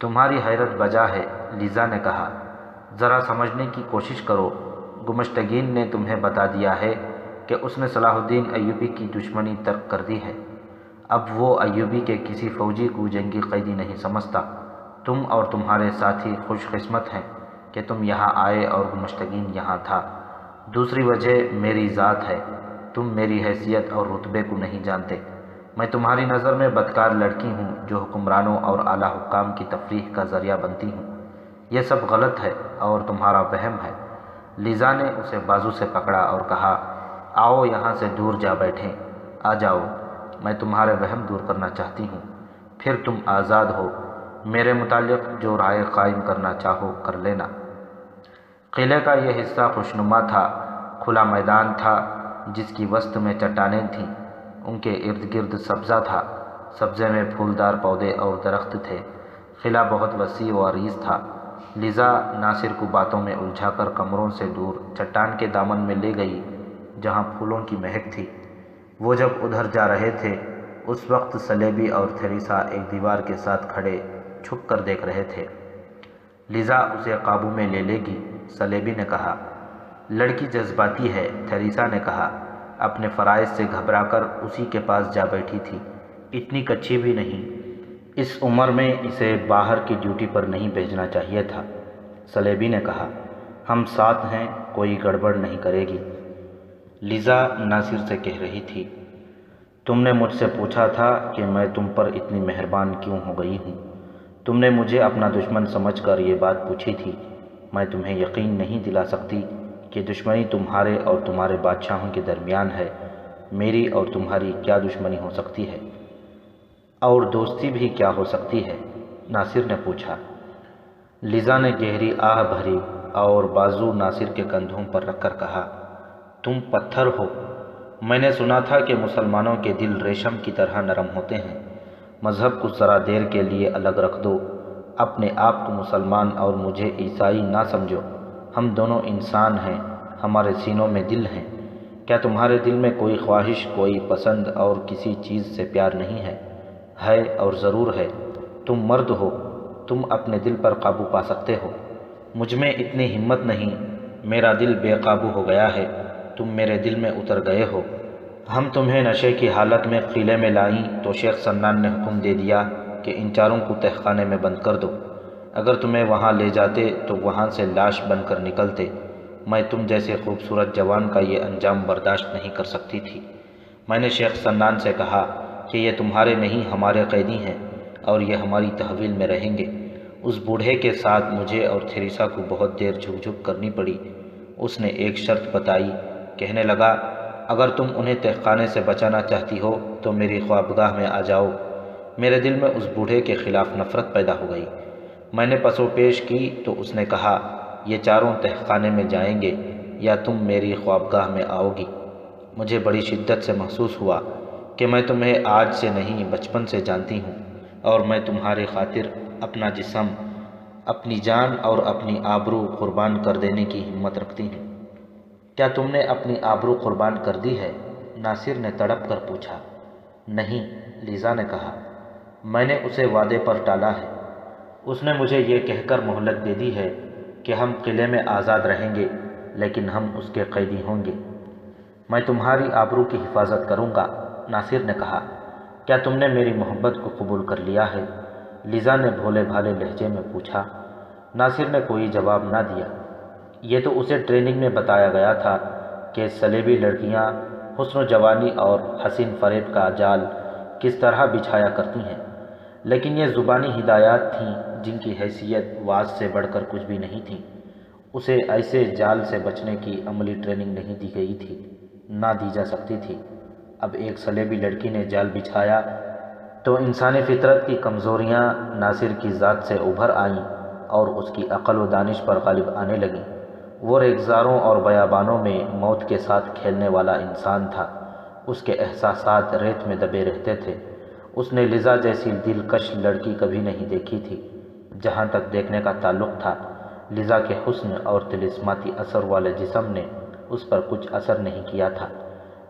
تمہاری حیرت بجا ہے، لیزا نے کہا۔ ذرا سمجھنے کی کوشش کرو۔ گمشتگین نے تمہیں بتا دیا ہے کہ اس نے صلاح الدین ایوبی کی دشمنی ترک کر دی ہے۔ اب وہ ایوبی کے کسی فوجی کو جنگی قیدی نہیں سمجھتا۔ تم اور تمہارے ساتھی خوش قسمت ہیں کہ تم یہاں آئے اور گمشتگین یہاں تھا۔ دوسری وجہ میری ذات ہے۔ تم میری حیثیت اور رتبے کو نہیں جانتے۔ میں تمہاری نظر میں بدکار لڑکی ہوں جو حکمرانوں اور اعلیٰ حکام کی تفریح کا ذریعہ بنتی ہوں۔ یہ سب غلط ہے اور تمہارا وہم ہے۔ لیزا نے اسے بازو سے پکڑا اور کہا، آؤ یہاں سے دور جا بیٹھیں۔ آ جاؤ، میں تمہارے وہم دور کرنا چاہتی ہوں، پھر تم آزاد ہو۔ میرے متعلق جو رائے قائم کرنا چاہو کر لینا۔ قلعے کا یہ حصہ خوشنما تھا۔ کھلا میدان تھا جس کی وسط میں چٹانیں تھیں۔ ان کے ارد گرد سبزہ تھا۔ سبزے میں پھولدار پودے اور درخت تھے۔ قلعہ بہت وسیع و عریض تھا۔ لیزا ناصر کو باتوں میں الجھا کر کمروں سے دور چٹان کے دامن میں لے گئی جہاں پھولوں کی مہک تھی۔ وہ جب ادھر جا رہے تھے اس وقت سلیبی اور تھیریسا ایک دیوار کے ساتھ کھڑے چھپ کر دیکھ رہے تھے۔ لیزا اسے قابو میں لے لے گی، سلیبی نے کہا۔ لڑکی جذباتی ہے، تھیریسا نے کہا۔ اپنے فرائض سے گھبرا کر اسی کے پاس جا بیٹھی تھی۔ اتنی کچی بھی نہیں۔ اس عمر میں اسے باہر کی ڈیوٹی پر نہیں بھیجنا چاہیے تھا، سلیبی نے کہا۔ ہم ساتھ ہیں، کوئی گڑبڑ نہیں کرے گی، لیزا ناصر سے کہہ رہی تھی۔ تم نے مجھ سے پوچھا تھا کہ میں تم پر اتنی مہربان کیوں ہو گئی ہوں۔ تم نے مجھے اپنا دشمن سمجھ کر یہ بات پوچھی تھی۔ میں تمہیں یقین نہیں دلا سکتی کہ دشمنی تمہارے اور تمہارے بادشاہوں کے درمیان ہے۔ میری اور تمہاری کیا دشمنی ہو سکتی ہے؟ اور دوستی بھی کیا ہو سکتی ہے؟ ناصر نے پوچھا۔ لیزا نے گہری آہ بھری اور بازو ناصر کے کندھوں پر رکھ کر کہا، تم پتھر ہو۔ میں نے سنا تھا کہ مسلمانوں کے دل ریشم کی طرح نرم ہوتے ہیں۔ مذہب کو ذرا دیر کے لیے الگ رکھ دو۔ اپنے آپ کو مسلمان اور مجھے عیسائی نہ سمجھو۔ ہم دونوں انسان ہیں، ہمارے سینوں میں دل ہیں۔ کیا تمہارے دل میں کوئی خواہش، کوئی پسند اور کسی چیز سے پیار نہیں ہے؟ ہے اور ضرور ہے۔ تم مرد ہو، تم اپنے دل پر قابو پا سکتے ہو۔ مجھ میں اتنی ہمت نہیں۔ میرا دل بے قابو ہو گیا ہے، تم میرے دل میں اتر گئے ہو۔ ہم تمہیں نشے کی حالت میں قلعے میں لائیں تو شیخ سنان نے حکم دے دیا کہ ان چاروں کو تہ خانے میں بند کر دو۔ اگر تمہیں وہاں لے جاتے تو وہاں سے لاش بن کر نکلتے۔ میں تم جیسے خوبصورت جوان کا یہ انجام برداشت نہیں کر سکتی تھی۔ میں نے شیخ سنان سے کہا کہ یہ تمہارے نہیں ہمارے قیدی ہیں اور یہ ہماری تحویل میں رہیں گے۔ اس بوڑھے کے ساتھ مجھے اور تھیریسا کو بہت دیر جھک جھک کرنی پڑی۔ اس نے ایک شرط بتائی، کہنے لگا، اگر تم انہیں تہ خانے سے بچانا چاہتی ہو تو میری خوابگاہ میں آ جاؤ۔ میرے دل میں اس بوڑھے کے خلاف نفرت پیدا ہو گئی۔ میں نے پس و پیش کی تو اس نے کہا، یہ چاروں تہ خانے میں جائیں گے یا تم میری خوابگاہ میں آؤ گی۔ مجھے بڑی شدت سے محسوس ہوا کہ میں تمہیں آج سے نہیں بچپن سے جانتی ہوں اور میں تمہاری خاطر اپنا جسم، اپنی جان اور اپنی آبرو قربان کر دینے کی ہمت رکھتی ہوں۔ کیا تم نے اپنی آبرو قربان کر دی ہے؟ ناصر نے تڑپ کر پوچھا۔ نہیں، لیزا نے کہا، میں نے اسے وعدے پر ٹالا ہے۔ اس نے مجھے یہ کہہ کر مہلت دے دی ہے کہ ہم قلعے میں آزاد رہیں گے لیکن ہم اس کے قیدی ہوں گے۔ میں تمہاری آبرو کی حفاظت کروں گا، ناصر نے کہا۔ کیا تم نے میری محبت کو قبول کر لیا ہے؟ لیزا نے بھولے بھالے لہجے میں پوچھا۔ ناصر نے کوئی جواب نہ دیا۔ یہ تو اسے ٹریننگ میں بتایا گیا تھا کہ سلیبی لڑکیاں حسن و جوانی اور حسین فریب کا جال کس طرح بچھایا کرتی ہیں، لیکن یہ زبانی ہدایات تھیں جن کی حیثیت وعظ سے بڑھ کر کچھ بھی نہیں تھی۔ اسے ایسے جال سے بچنے کی عملی ٹریننگ نہیں دی گئی تھی، نہ دی جا سکتی تھی۔ اب ایک سلیبی لڑکی نے جال بچھایا تو انسانی فطرت کی کمزوریاں ناصر کی ذات سے ابھر آئیں اور اس کی عقل و دانش پر غالب آنے لگیں۔ وہ ریگزاروں اور بیابانوں میں موت کے ساتھ کھیلنے والا انسان تھا۔ اس کے احساسات ریت میں دبے رہتے تھے۔ اس نے لیزا جیسی دلکش لڑکی کبھی نہیں دیکھی تھی۔ جہاں تک دیکھنے کا تعلق تھا، لیزا کے حسن اور طلسماتی اثر والے جسم نے اس پر کچھ اثر نہیں کیا تھا،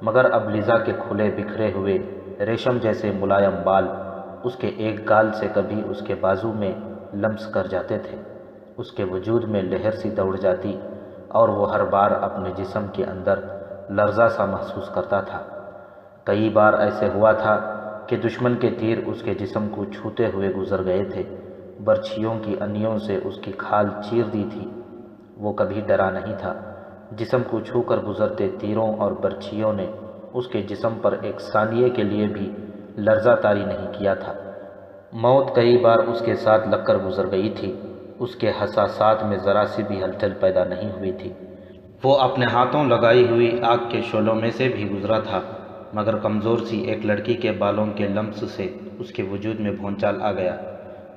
مگر اب لیزا کے کھلے بکھرے ہوئے ریشم جیسے ملائم بال، اس کے ایک گال سے کبھی اس کے بازو میں لمس کر جاتے تھے۔ اس کے وجود میں لہر سی دوڑ جاتی اور وہ ہر بار اپنے جسم کے اندر لرزہ سا محسوس کرتا تھا۔ کئی بار ایسے ہوا تھا کہ دشمن کے تیر اس کے جسم کو چھوتے ہوئے گزر گئے تھے، برچھیوں کی انیوں سے اس کی کھال چیر دی تھی۔ وہ کبھی ڈرا نہیں تھا۔ جسم کو چھو کر گزرتے تیروں اور برچھیوں نے اس کے جسم پر ایک ثانیے کے لیے بھی لرزہ طاری نہیں کیا تھا۔ موت کئی بار اس کے ساتھ لگ کر گزر گئی تھی، اس کے حساسات میں ذرا سی بھی ہلچل پیدا نہیں ہوئی تھی۔ وہ اپنے ہاتھوں لگائی ہوئی آگ کے شعلوں میں سے بھی گزرا تھا، مگر کمزور سی ایک لڑکی کے بالوں کے لمس سے اس کے وجود میں بھونچال آ گیا۔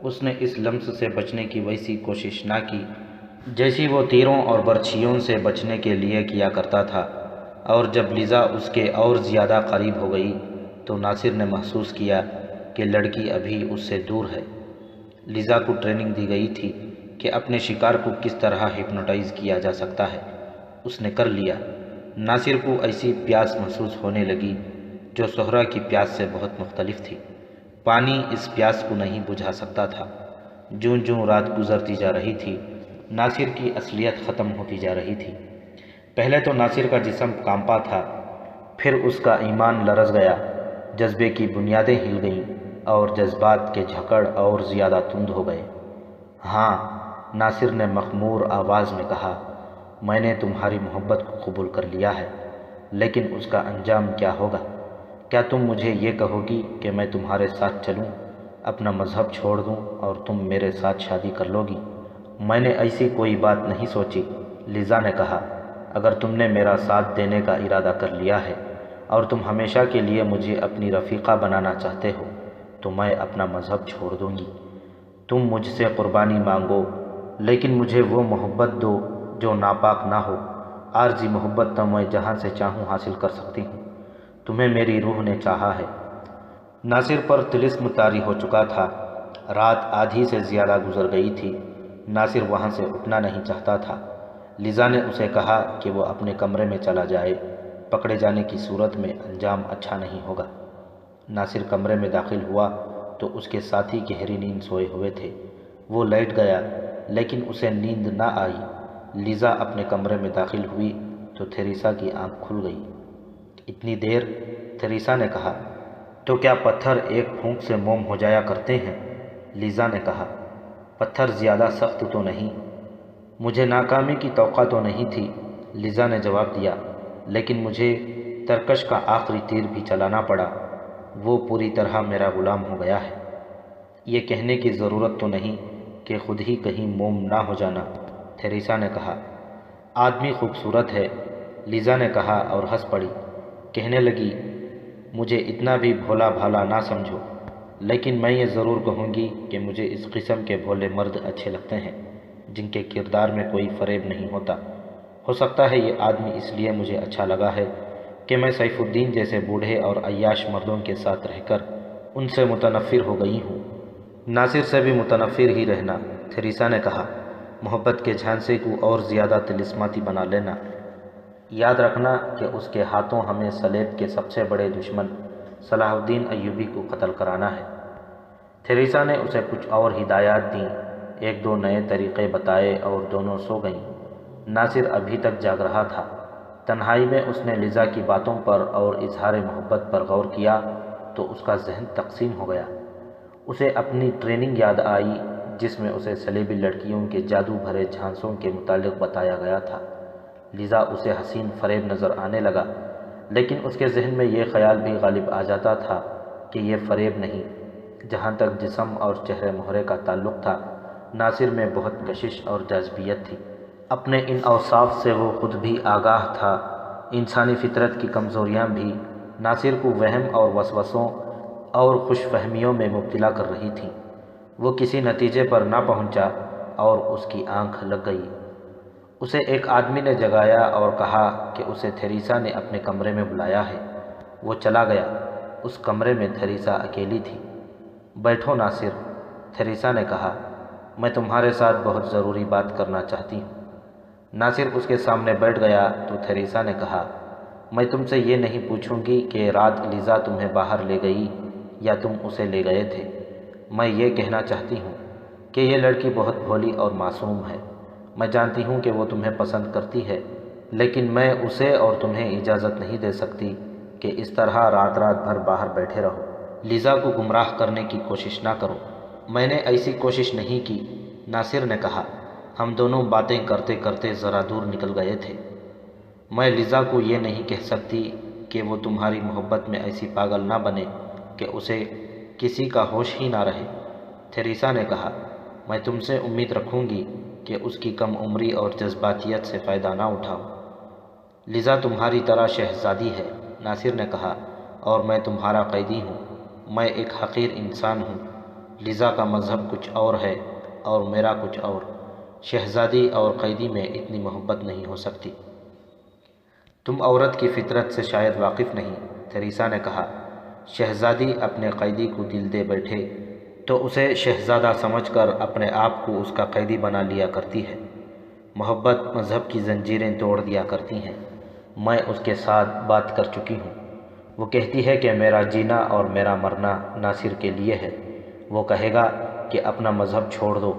اس نے اس لمس سے بچنے کی ویسی کوشش نہ کی جیسی وہ تیروں اور برچھیوں سے بچنے کے لیے کیا کرتا تھا، اور جب لیزا اس کے اور زیادہ قریب ہو گئی تو ناصر نے محسوس کیا کہ لڑکی ابھی اس سے دور ہے۔ لیزا کو ٹریننگ دی گئی تھی کہ اپنے شکار کو کس طرح ہپنوٹائز کیا جا سکتا ہے۔ اس نے کر لیا۔ ناصر کو ایسی پیاس محسوس ہونے لگی جو سہرا کی پیاس سے بہت مختلف تھی۔ پانی اس پیاس کو نہیں بجھا سکتا تھا۔ جوں جوں رات گزرتی جا رہی تھی، ناصر کی اصلیت ختم ہوتی جا رہی تھی۔ پہلے تو ناصر کا جسم کانپا تھا، پھر اس کا ایمان لرز گیا، جذبے کی بنیادیں ہل گئیں اور جذبات کے جھکڑ اور زیادہ تند ہو گئے۔ ہاں، ناصر نے مخمور آواز میں کہا، میں نے تمہاری محبت کو قبول کر لیا ہے، لیکن اس کا انجام کیا ہوگا؟ کیا تم مجھے یہ کہو گی کہ میں تمہارے ساتھ چلوں، اپنا مذہب چھوڑ دوں اور تم میرے ساتھ شادی کر لو گی؟ میں نے ایسی کوئی بات نہیں سوچی، لیزا نے کہا۔ اگر تم نے میرا ساتھ دینے کا ارادہ کر لیا ہے اور تم ہمیشہ کے لیے مجھے اپنی رفیقہ بنانا چاہتے ہو تو میں اپنا مذہب چھوڑ دوں گی۔ تم مجھ سے قربانی مانگو، لیکن مجھے وہ محبت دو جو ناپاک نہ ہو۔ عارضی محبت تو میں جہاں سے چاہوں حاصل کر سکتی ہوں، تمہیں میری روح نے چاہا ہے۔ ناصر پر طلسم طاری ہو چکا تھا۔ رات آدھی سے زیادہ گزر گئی تھی۔ ناصر وہاں سے اٹھنا نہیں چاہتا تھا۔ لیزا نے اسے کہا کہ وہ اپنے کمرے میں چلا جائے، پکڑے جانے کی صورت میں انجام اچھا نہیں ہوگا۔ ناصر کمرے میں داخل ہوا تو اس کے ساتھی گہری نیند سوئے ہوئے تھے۔ وہ لیٹ گیا، لیکن اسے نیند نہ آئی۔ لیزا اپنے کمرے میں داخل ہوئی تو تھیریسا کی آنکھ کھل گئی۔ اتنی دیر؟ تھیریسا نے کہا۔ تو کیا پتھر ایک پھونک سے موم ہو جایا کرتے ہیں؟ لیزا نے کہا۔ پتھر زیادہ سخت تو نہیں؟ مجھے ناکامی کی توقع تو نہیں تھی، لیزا نے جواب دیا، لیکن مجھے ترکش کا آخری تیر بھی چلانا پڑا۔ وہ پوری طرح میرا غلام ہو گیا ہے۔ یہ کہنے کی ضرورت تو نہیں کہ خود ہی کہیں موم نہ ہو جانا، تھیریسا نے کہا۔ آدمی خوبصورت ہے، لیزا نے کہا اور ہنس پڑی۔ کہنے لگی، مجھے اتنا بھی بھولا بھالا نہ سمجھو، لیکن میں یہ ضرور کہوں گی کہ مجھے اس قسم کے بھولے مرد اچھے لگتے ہیں جن کے کردار میں کوئی فریب نہیں ہوتا۔ ہو سکتا ہے یہ آدمی اس لیے مجھے اچھا لگا ہے کہ میں سیف الدین جیسے بوڑھے اور عیاش مردوں کے ساتھ رہ کر ان سے متنفر ہو گئی ہوں۔ ناصر سے بھی متنفر ہی رہنا، تھیریسا نے کہا۔ محبت کے جھانسے کو اور زیادہ طلسماتی بنا لینا۔ یاد رکھنا کہ اس کے ہاتھوں ہمیں صلیب کے سب سے بڑے دشمن صلاح الدین ایوبی کو قتل کرانا ہے۔ تھیریسا نے اسے کچھ اور ہدایات دیں، ایک دو نئے طریقے بتائے اور دونوں سو گئیں۔ ناصر ابھی تک جاگ رہا تھا۔ تنہائی میں اس نے لیزا کی باتوں پر اور اظہار محبت پر غور کیا تو اس کا ذہن تقسیم ہو گیا۔ اسے اپنی ٹریننگ یاد آئی جس میں اسے صلیبی لڑکیوں کے جادو بھرے جھانسوں کے متعلق بتایا گیا تھا۔ لیزا اسے حسین فریب نظر آنے لگا، لیکن اس کے ذہن میں یہ خیال بھی غالب آ جاتا تھا کہ یہ فریب نہیں۔ جہاں تک جسم اور چہرے مہرے کا تعلق تھا، ناصر میں بہت کشش اور جاذبیت تھی۔ اپنے ان اوصاف سے وہ خود بھی آگاہ تھا۔ انسانی فطرت کی کمزوریاں بھی ناصر کو وہم اور وسوسوں اور خوش فہمیوں میں مبتلا کر رہی تھیں۔ وہ کسی نتیجے پر نہ پہنچا اور اس کی آنکھ لگ گئی۔ اسے ایک آدمی نے جگایا اور کہا کہ اسے تھیریسا نے اپنے کمرے میں بلایا ہے۔ وہ چلا گیا۔ اس کمرے میں تھیریسا اکیلی تھی۔ بیٹھو ناصر، تھیریسا نے کہا، میں تمہارے ساتھ بہت ضروری بات کرنا چاہتی ہوں۔ ناصر اس کے سامنے بیٹھ گیا تو تھیریسا نے کہا، میں تم سے یہ نہیں پوچھوں گی کہ رات لیزا تمہیں باہر لے گئی یا تم اسے لے گئے تھے۔ میں یہ کہنا چاہتی ہوں کہ یہ لڑکی بہت بھولی اور معصوم ہے۔ میں جانتی ہوں کہ وہ تمہیں پسند کرتی ہے، لیکن میں اسے اور تمہیں اجازت نہیں دے سکتی کہ اس طرح رات رات بھر باہر بیٹھے رہو۔ لیزا کو گمراہ کرنے کی کوشش نہ کرو۔ میں نے ایسی کوشش نہیں کی، ناصر نے کہا۔ ہم دونوں باتیں کرتے کرتے ذرا دور نکل گئے تھے۔ میں لیزا کو یہ نہیں کہہ سکتی کہ وہ تمہاری محبت میں ایسی پاگل نہ بنے کہ اسے کسی کا ہوش ہی نہ رہے۔ تھیریسا نے کہا، میں تم سے امید رکھوں گی کہ اس کی کم عمری اور جذباتیت سے فائدہ نہ اٹھاؤ۔ لیزا تمہاری طرح شہزادی ہے، ناصر نے کہا، اور میں تمہارا قیدی ہوں۔ میں ایک حقیر انسان ہوں۔ لیزا کا مذہب کچھ اور ہے اور میرا کچھ اور۔ شہزادی اور قیدی میں اتنی محبت نہیں ہو سکتی۔ تم عورت کی فطرت سے شاید واقف نہیں، تھیریسا نے کہا۔ شہزادی اپنے قیدی کو دل دے بیٹھے تو اسے شہزادہ سمجھ کر اپنے آپ کو اس کا قیدی بنا لیا کرتی ہے۔ محبت مذہب کی زنجیریں توڑ دیا کرتی ہیں۔ میں اس کے ساتھ بات کر چکی ہوں۔ وہ کہتی ہے کہ میرا جینا اور میرا مرنا ناصر کے لیے ہے۔ وہ کہے گا کہ اپنا مذہب چھوڑ دو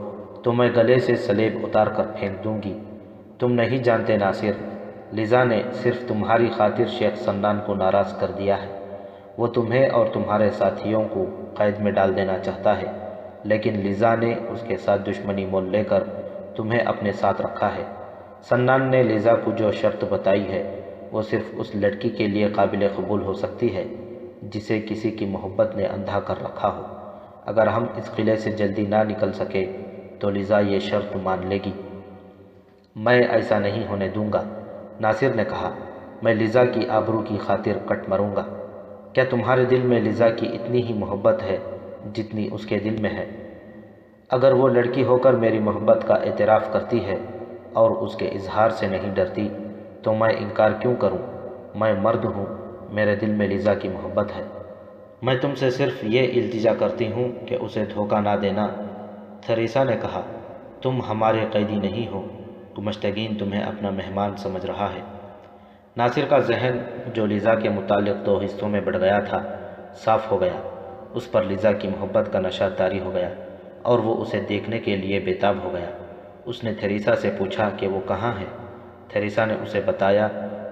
تو میں گلے سے سلیب اتار کر پھینک دوں گی۔ تم نہیں جانتے ناصر، لیزا نے صرف تمہاری خاطر شیخ سنان کو ناراض کر دیا ہے۔ وہ تمہیں اور تمہارے ساتھیوں کو قید میں ڈال دینا چاہتا ہے، لیکن لیزا نے اس کے ساتھ دشمنی مول لے کر تمہیں اپنے ساتھ رکھا ہے۔ سنان نے لیزا کو جو شرط بتائی ہے وہ صرف اس لڑکی کے لیے قابل قبول ہو سکتی ہے جسے کسی کی محبت نے اندھا کر رکھا ہو۔ اگر ہم اس قلعے سے جلدی نہ نکل سکے تو لیزا یہ شرط مان لے گی۔ میں ایسا نہیں ہونے دوں گا، ناصر نے کہا۔ میں لیزا کی آبرو کی خاطر کٹ مروں گا۔ کیا تمہارے دل میں لیزا کی اتنی ہی محبت ہے جتنی اس کے دل میں ہے؟ اگر وہ لڑکی ہو کر میری محبت کا اعتراف کرتی ہے اور اس کے اظہار سے نہیں ڈرتی تو میں انکار کیوں کروں؟ میں مرد ہوں، میرے دل میں لیزا کی محبت ہے۔ میں تم سے صرف یہ التجا کرتی ہوں کہ اسے دھوکہ نہ دینا، تھیریسا نے کہا۔ تم ہمارے قیدی نہیں ہو، گمشتگین تمہیں اپنا مہمان سمجھ رہا ہے۔ ناصر کا ذہن جو لیزا کے متعلق دو حصوں میں بڑھ گیا تھا صاف ہو گیا۔ اس پر لیزا کی محبت کا نشہ طاری ہو گیا اور وہ اسے دیکھنے کے لیے بے تاب ہو گیا۔ اس نے تھیریسا سے پوچھا کہ وہ کہاں ہے۔ تھیریسا نے اسے بتایا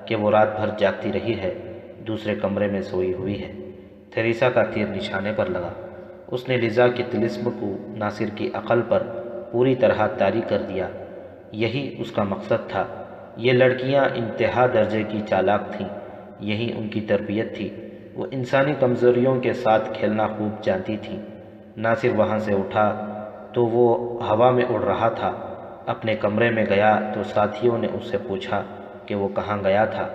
کہ وہ رات بھر جاگتی رہی ہے، دوسرے کمرے میں سوئی ہوئی ہے۔ تھیریسا کا تیر نشانے پر لگا۔ اس نے لیزا کی طلسم کو ناصر کی عقل پر پوری طرح طاری کر دیا۔ یہی اس کا مقصد تھا۔ یہ لڑکیاں انتہا درجے کی چالاک تھیں، یہی ان کی تربیت تھی۔ وہ انسانی کمزوریوں کے ساتھ کھیلنا خوب جانتی تھیں۔ ناصر وہاں سے اٹھا تو وہ ہوا میں اڑ رہا تھا۔ اپنے کمرے میں گیا تو ساتھیوں نے اس سے پوچھا کہ وہ کہاں گیا تھا۔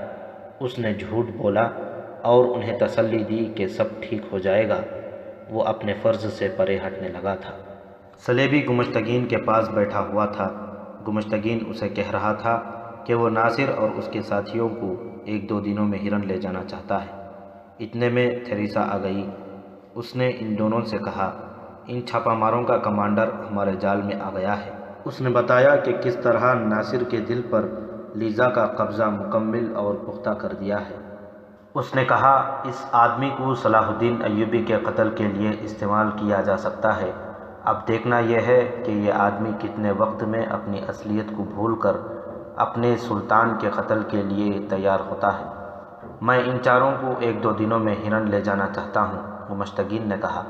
اس نے جھوٹ بولا اور انہیں تسلی دی کہ سب ٹھیک ہو جائے گا۔ وہ اپنے فرض سے پرے ہٹنے لگا تھا۔ سلیبی گمشتگین کے پاس بیٹھا ہوا تھا۔ گمشتگین اسے کہہ رہا تھا کہ وہ ناصر اور اس کے ساتھیوں کو 1-2 دنوں میں ہرن لے جانا چاہتا ہے۔ اتنے میں تھیریسا آ گئی۔ اس نے ان دونوں سے کہا، ان چھاپہ ماروں کا کمانڈر ہمارے جال میں آ گیا ہے۔ اس نے بتایا کہ کس طرح ناصر کے دل پر لیزا کا قبضہ مکمل اور پختہ کر دیا ہے۔ اس نے کہا، اس آدمی کو صلاح الدین ایوبی کے قتل کے لیے استعمال کیا جا سکتا ہے۔ اب دیکھنا یہ ہے کہ یہ آدمی کتنے وقت میں اپنی اصلیت کو بھول کر اپنے سلطان کے قتل کے لیے تیار ہوتا ہے۔ میں ان چاروں کو 1-2 دنوں میں ہرن لے جانا چاہتا ہوں، گمشتگین نے کہا۔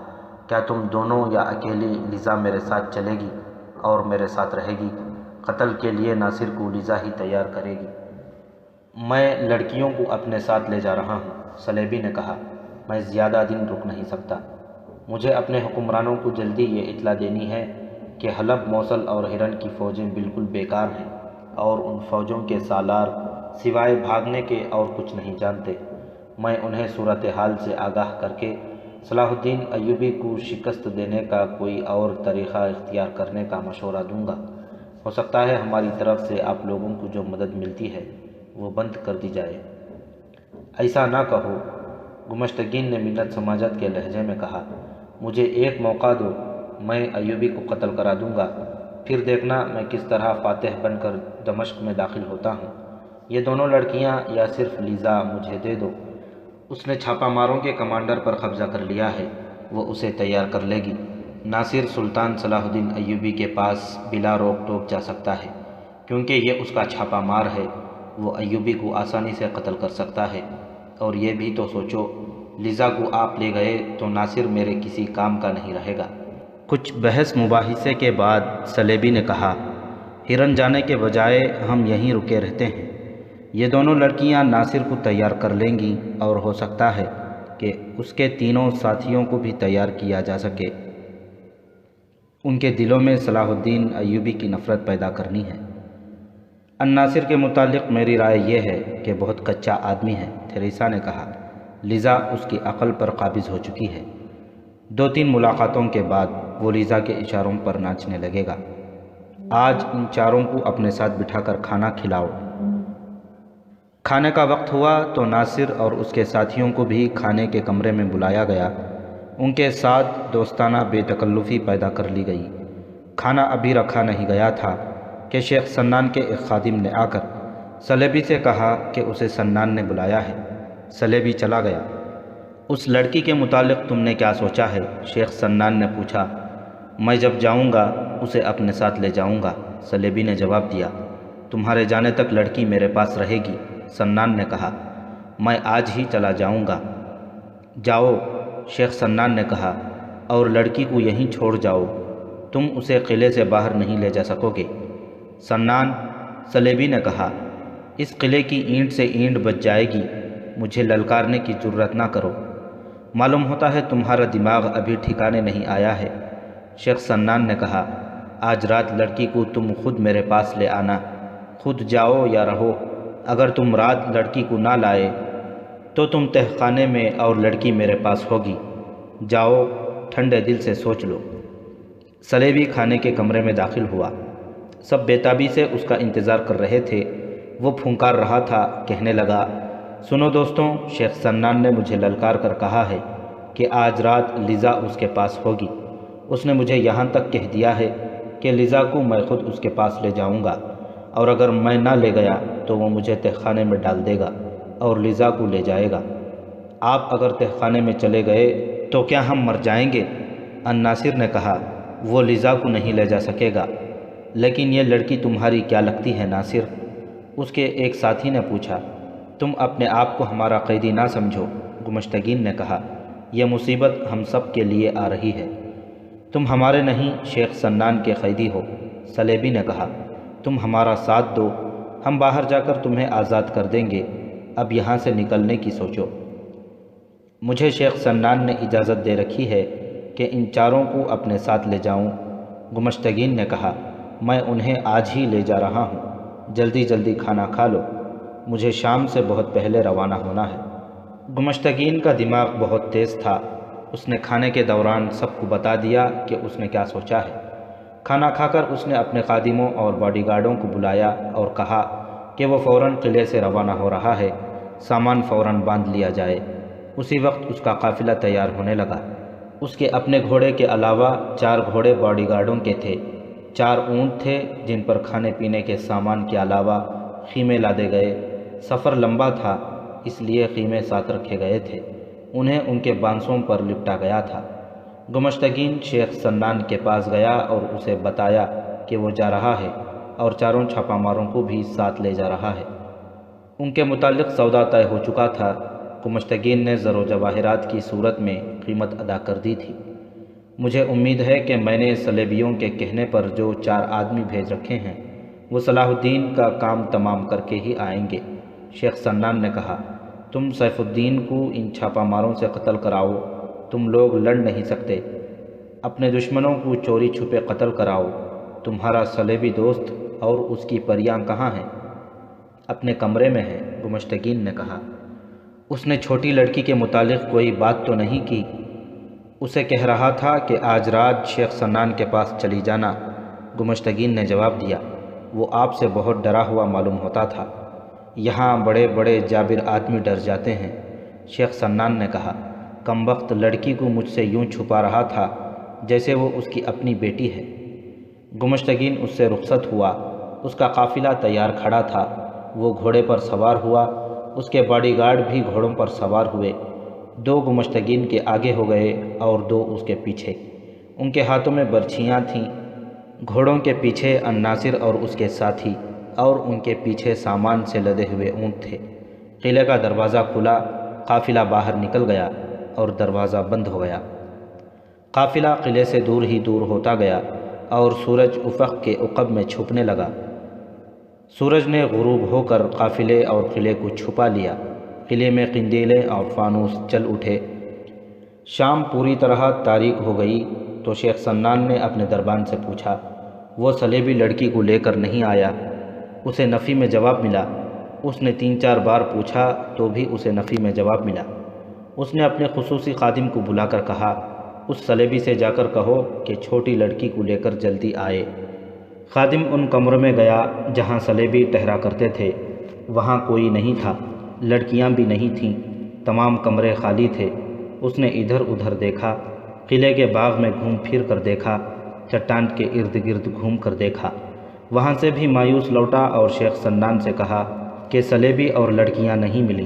کیا تم دونوں یا اکیلی لیزا میرے ساتھ چلے گی اور میرے ساتھ رہے گی؟ قتل کے لیے ناصر کو لیزا ہی تیار کرے گی۔ میں لڑکیوں کو اپنے ساتھ لے جا رہا ہوں، سلیبی نے کہا۔ میں زیادہ دن رک نہیں سکتا۔ مجھے اپنے حکمرانوں کو جلدی یہ اطلاع دینی ہے کہ حلب، موصل اور ہرن کی فوجیں بالکل بیکار ہیں اور ان فوجوں کے سالار سوائے بھاگنے کے اور کچھ نہیں جانتے۔ میں انہیں صورتحال سے آگاہ کر کے صلاح الدین ایوبی کو شکست دینے کا کوئی اور طریقہ اختیار کرنے کا مشورہ دوں گا۔ ہو سکتا ہے ہماری طرف سے آپ لوگوں کو جو مدد ملتی ہے وہ بند کر دی جائے۔ ایسا نہ کہو، گمشتگین نے منت سماجت کے لہجے میں کہا۔ مجھے ایک موقع دو، میں ایوبی کو قتل کرا دوں گا، پھر دیکھنا میں کس طرح فاتح بن کر دمشق میں داخل ہوتا ہوں۔ یہ دونوں لڑکیاں یا صرف لیزا مجھے دے دو۔ اس نے چھاپہ ماروں کے کمانڈر پر قبضہ کر لیا ہے، وہ اسے تیار کر لے گی۔ ناصر سلطان صلاح الدین ایوبی کے پاس بلا روک ٹوک جا سکتا ہے، کیونکہ یہ اس کا چھاپا مار ہے۔ وہ ایوبی کو آسانی سے قتل کر سکتا ہے۔ اور یہ بھی تو سوچو، لیزا کو آپ لے گئے تو ناصر میرے کسی کام کا نہیں رہے گا۔ کچھ بحث مباحثے کے بعد سلیبی نے کہا، ہرن جانے کے بجائے ہم یہیں رکے رہتے ہیں۔ یہ دونوں لڑکیاں ناصر کو تیار کر لیں گی اور ہو سکتا ہے کہ اس کے تینوں ساتھیوں کو بھی تیار کیا جا سکے۔ ان کے دلوں میں صلاح الدین ایوبی کی نفرت پیدا کرنی ہے۔ الناصر کے متعلق میری رائے یہ ہے کہ بہت کچا آدمی ہے، تھیریسا نے کہا۔ لیزا اس کی عقل پر قابض ہو چکی ہے۔ 2-3 ملاقاتوں کے بعد وہ لیزا کے اشاروں پر ناچنے لگے گا۔ آج ان چاروں کو اپنے ساتھ بٹھا کر کھانا کھلاؤ۔ کھانے کا وقت ہوا تو ناصر اور اس کے ساتھیوں کو بھی کھانے کے کمرے میں بلایا گیا۔ ان کے ساتھ دوستانہ بے تکلفی پیدا کر لی گئی۔ کھانا ابھی رکھا نہیں گیا تھا کہ شیخ سنان کے ایک خادم نے آ کر سلیبی سے کہا کہ اسے سنان نے بلایا ہے۔ سلیبی چلا گیا۔ اس لڑکی کے متعلق تم نے کیا سوچا ہے؟ شیخ سنان نے پوچھا۔ میں جب جاؤں گا اسے اپنے ساتھ لے جاؤں گا، سلیبی نے جواب دیا۔ تمہارے جانے تک لڑکی میرے پاس رہے گی، سنان نے کہا۔ میں آج ہی چلا جاؤں گا۔ جاؤ، شیخ سنان نے کہا، اور لڑکی کو یہیں چھوڑ جاؤ، تم اسے قلعے سے باہر نہیں لے جا سکو گے۔ سنان، سلیبی نے کہا، اس قلعے کی اینٹ سے اینٹ بچ جائے گی، مجھے للکارنے کی جرت نہ کرو۔ معلوم ہوتا ہے تمہارا دماغ ابھی ٹھکانے نہیں آیا ہے۔ شیخ سنان نے کہا، آج رات لڑکی کو تم خود میرے پاس لے آنا، خود جاؤ یا رہو۔ اگر تم رات لڑکی کو نہ لائے تو تم تہ خانے میں اور لڑکی میرے پاس ہوگی۔ جاؤ، ٹھنڈے دل سے سوچ لو۔ سلیبی کھانے کے کمرے میں داخل ہوا۔ سب بےتابی سے اس کا انتظار کر رہے تھے۔ وہ پھونکار رہا تھا، کہنے لگا، سنو دوستوں، شیخ سنان نے مجھے للکار کر کہا ہے کہ آج رات لیزا اس کے پاس ہوگی۔ اس نے مجھے یہاں تک کہہ دیا ہے کہ لیزا کو میں خود اس کے پاس لے جاؤں گا، اور اگر میں نہ لے گیا تو وہ مجھے تہ خانے میں ڈال دے گا اور لیزا کو لے جائے گا۔ آپ اگر تہ خانے میں چلے گئے تو کیا ہم مر جائیں گے؟ الناصر نے کہا، وہ لیزا کو نہیں لے جا سکے گا۔ لیکن یہ لڑکی تمہاری کیا لگتی ہے ناصر؟ اس کے ایک ساتھی نے پوچھا۔ تم اپنے آپ کو ہمارا قیدی نہ سمجھو، گمشتگین نے کہا، یہ مصیبت ہم سب کے لیے آ رہی ہے۔ تم ہمارے نہیں، شیخ سنان کے قیدی ہو، سلیبی نے کہا۔ تم ہمارا ساتھ دو، ہم باہر جا کر تمہیں آزاد کر دیں گے۔ اب یہاں سے نکلنے کی سوچو۔ مجھے شیخ سنان نے اجازت دے رکھی ہے کہ ان چاروں کو اپنے ساتھ لے جاؤں، گمشتگین نے کہا۔ میں انہیں آج ہی لے جا رہا ہوں، جلدی جلدی کھانا کھا لو، مجھے شام سے بہت پہلے روانہ ہونا ہے۔ گمشتگین کا دماغ بہت تیز تھا۔ اس نے کھانے کے دوران سب کو بتا دیا کہ اس نے کیا سوچا ہے۔ کھانا کھا کر اس نے اپنے خادموں اور باڈی گارڈوں کو بلایا اور کہا کہ وہ فوراً قلعے سے روانہ ہو رہا ہے، سامان فوراً باندھ لیا جائے۔ اسی وقت اس کا قافلہ تیار ہونے لگا۔ اس کے اپنے گھوڑے کے علاوہ 4 گھوڑے باڈی گارڈوں کے تھے۔ 4 اونٹ تھے جن پر کھانے پینے کے سامان کے علاوہ خیمے لادے گئے۔ سفر لمبا تھا، اس لیے خیمے ساتھ رکھے گئے تھے۔ انہیں ان کے بانسوں پر لپٹا گیا تھا۔ گمشتگین شیخ سنان کے پاس گیا اور اسے بتایا کہ وہ جا رہا ہے اور 4 چھاپا ماروں کو بھی ساتھ لے جا رہا ہے۔ ان کے متعلق سودا طے ہو چکا تھا۔ گمشتگین نے زر و جواہرات کی صورت میں قیمت ادا کر دی تھی۔ مجھے امید ہے کہ میں نے سلیبیوں کے کہنے پر جو 4 آدمی بھیج رکھے ہیں وہ صلاح الدین کا کام تمام کر کے ہی آئیں گے، شیخ سنان نے کہا۔ تم سیف الدین کو ان چھاپا ماروں سے قتل کراؤ، تم لوگ لڑ نہیں سکتے۔ اپنے دشمنوں کو چوری چھپے قتل کراؤ۔ تمہارا سلیبی دوست اور اس کی پریاں کہاں ہیں؟ اپنے کمرے میں ہے، گمشتگین نے کہا۔ اس نے چھوٹی لڑکی کے متعلق کوئی بات تو نہیں کی؟ اسے کہہ رہا تھا کہ آج رات شیخ سنان کے پاس چلی جانا، گمشتگین نے جواب دیا۔ وہ آپ سے بہت ڈرا ہوا معلوم ہوتا تھا۔ یہاں بڑے بڑے جابر آدمی ڈر جاتے ہیں، شیخ سنان نے کہا۔ کمبخت لڑکی کو مجھ سے یوں چھپا رہا تھا جیسے وہ اس کی اپنی بیٹی ہے۔ گمشتگین اس سے رخصت ہوا۔ اس کا قافلہ تیار کھڑا تھا۔ وہ گھوڑے پر سوار ہوا، اس کے باڈی گارڈ بھی گھوڑوں پر سوار ہوئے۔ 2 گمشتگین کے آگے ہو گئے اور 2 اس کے پیچھے۔ ان کے ہاتھوں میں برچھیاں تھیں۔ گھوڑوں کے پیچھے الناصر اور اس کے ساتھی، اور ان کے پیچھے سامان سے لدے ہوئے اونٹ تھے۔ قلعے کا دروازہ کھلا، قافلہ باہر نکل گیا اور دروازہ بند ہو گیا۔ قافلہ قلعے سے دور ہی دور ہوتا گیا اور سورج افق کے عقب میں چھپنے لگا۔ سورج نے غروب ہو کر قافلے اور قلعے کو چھپا لیا۔ قلعے میں قندیلیں اور فانوس چل اٹھے۔ شام پوری طرح تاریک ہو گئی تو شیخ سنان نے اپنے دربان سے پوچھا، وہ صلیبی لڑکی کو لے کر نہیں آیا؟ اسے نفی میں جواب ملا۔ اس نے 3-4 بار پوچھا تو بھی اسے نفی میں جواب ملا۔ اس نے اپنے خصوصی خادم کو بلا کر کہا، اس صلیبی سے جا کر کہو کہ چھوٹی لڑکی کو لے کر جلدی آئے۔ خادم ان کمروں میں گیا جہاں صلیبی ٹھہرا کرتے تھے۔ وہاں کوئی نہیں تھا، لڑکیاں بھی نہیں تھیں، تمام کمرے خالی تھے۔ اس نے ادھر ادھر دیکھا، قلعے کے باغ میں گھوم پھر کر دیکھا، چٹان کے ارد گرد گھوم کر دیکھا۔ وہاں سے بھی مایوس لوٹا اور شیخ سنان سے کہا کہ صلیبی اور لڑکیاں نہیں ملیں۔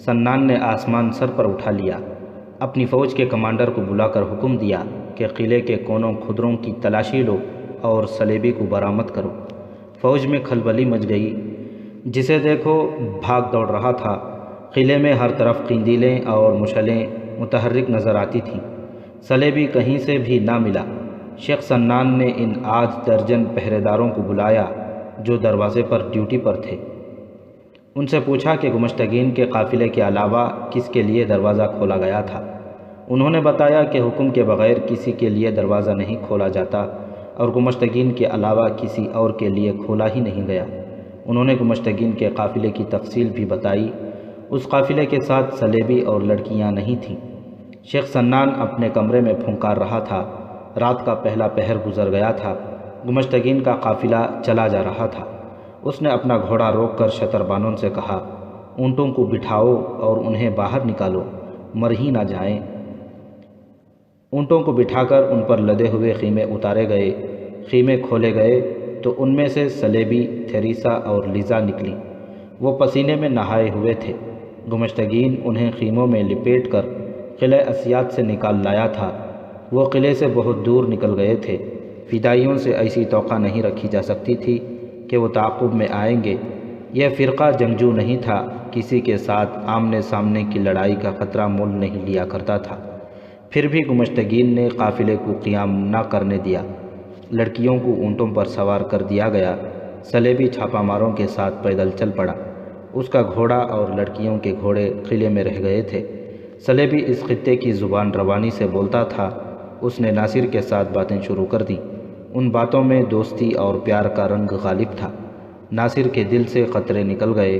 سنان نے آسمان سر پر اٹھا لیا، اپنی فوج کے کمانڈر کو بلا کر حکم دیا کہ قلعے کے کونوں کھدروں کی تلاشی لو اور صلیبی کو برآمد کرو۔ فوج میں کھلبلی مچ گئی، جسے دیکھو بھاگ دوڑ رہا تھا۔ قلعے میں ہر طرف قندیلیں اور مشعلیں متحرک نظر آتی تھیں۔ صلیبی کہیں سے بھی نہ ملا۔ شیخ سنان نے ان 8 درجن پہرے داروں کو بلایا جو دروازے پر ڈیوٹی پر تھے۔ ان سے پوچھا کہ گمشتگین کے قافلے کے علاوہ کس کے لیے دروازہ کھولا گیا تھا۔ انہوں نے بتایا کہ حکم کے بغیر کسی کے لیے دروازہ نہیں کھولا جاتا اور گمشتگین کے علاوہ کسی اور کے لیے کھولا ہی نہیں گیا۔ انہوں نے گمشتگین کے قافلے کی تفصیل بھی بتائی۔ اس قافلے کے ساتھ صلیبی اور لڑکیاں نہیں تھیں۔ شیخ سنان اپنے کمرے میں پھنکار رہا تھا۔ رات کا پہلا پہر گزر گیا تھا۔ گمشتگین کا قافلہ چلا جا رہا تھا۔ اس نے اپنا گھوڑا روک کر شتربانوں سے کہا، اونٹوں کو بٹھاؤ اور انہیں باہر نکالو، مر ہی نہ جائیں۔ اونٹوں کو بٹھا کر ان پر لدے ہوئے خیمے اتارے گئے۔ خیمے کھولے گئے تو ان میں سے صلیبی، تھیریسا اور لیزا نکلیں۔ وہ پسینے میں نہائے ہوئے تھے۔ گمشتگین انہیں خیموں میں لپیٹ کر قلعہ اسیات سے نکال لایا تھا۔ وہ قلعے سے بہت دور نکل گئے تھے۔ فدائیوں سے ایسی توقع نہیں رکھی جا سکتی تھی کہ وہ تعاقب میں آئیں گے۔ یہ فرقہ جنگجو نہیں تھا، کسی کے ساتھ آمنے سامنے کی لڑائی کا خطرہ مول نہیں لیا کرتا تھا۔ پھر بھی گمشتگین نے قافلے کو قیام نہ کرنے دیا۔ لڑکیوں کو اونٹوں پر سوار کر دیا گیا۔ صلیبی چھاپہ ماروں کے ساتھ پیدل چل پڑا۔ اس کا گھوڑا اور لڑکیوں کے گھوڑے قلعے میں رہ گئے تھے۔ صلیبی اس خطے کی زبان روانی سے بولتا تھا۔ اس نے ناصر کے ساتھ باتیں شروع کر دیں۔ ان باتوں میں دوستی اور پیار کا رنگ غالب تھا۔ ناصر کے دل سے قطرے نکل گئے۔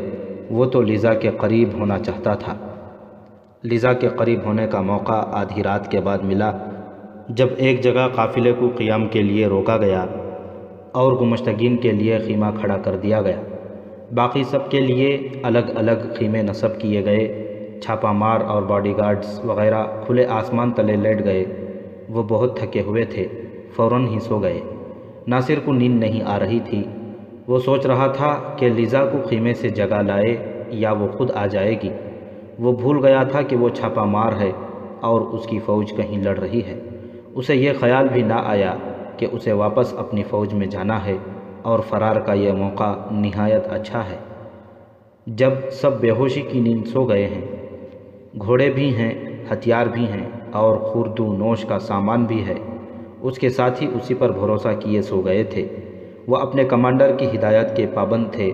وہ تو لیزا کے قریب ہونا چاہتا تھا۔ لیزا کے قریب ہونے کا موقع آدھی رات کے بعد ملا، جب ایک جگہ قافلے کو قیام کے لیے روکا گیا اور گمشتگین کے لیے خیمہ کھڑا کر دیا گیا۔ باقی سب کے لیے الگ الگ خیمے نصب کیے گئے۔ چھاپہ مار اور باڈی گارڈز وغیرہ کھلے آسمان تلے لیٹ گئے۔ وہ بہت تھکے ہوئے تھے، فوراً ہی سو گئے۔ ناصر کو نیند نہیں آ رہی تھی۔ وہ سوچ رہا تھا کہ لیزا کو خیمے سے جگا لائے یا وہ خود آ جائے گی۔ وہ بھول گیا تھا کہ وہ چھاپہ مار ہے اور اس کی فوج کہیں لڑ رہی ہے۔ اسے یہ خیال بھی نہ آیا کہ اسے واپس اپنی فوج میں جانا ہے اور فرار کا یہ موقع نہایت اچھا ہے۔ جب سب بے ہوشی کی نیند سو گئے ہیں، گھوڑے بھی ہیں، ہتھیار بھی ہیں اور خوردو نوش کا سامان بھی ہے، اس کے ساتھی اسی پر بھروسہ کیے سو گئے تھے۔ وہ اپنے کمانڈر کی ہدایت کے پابند تھے۔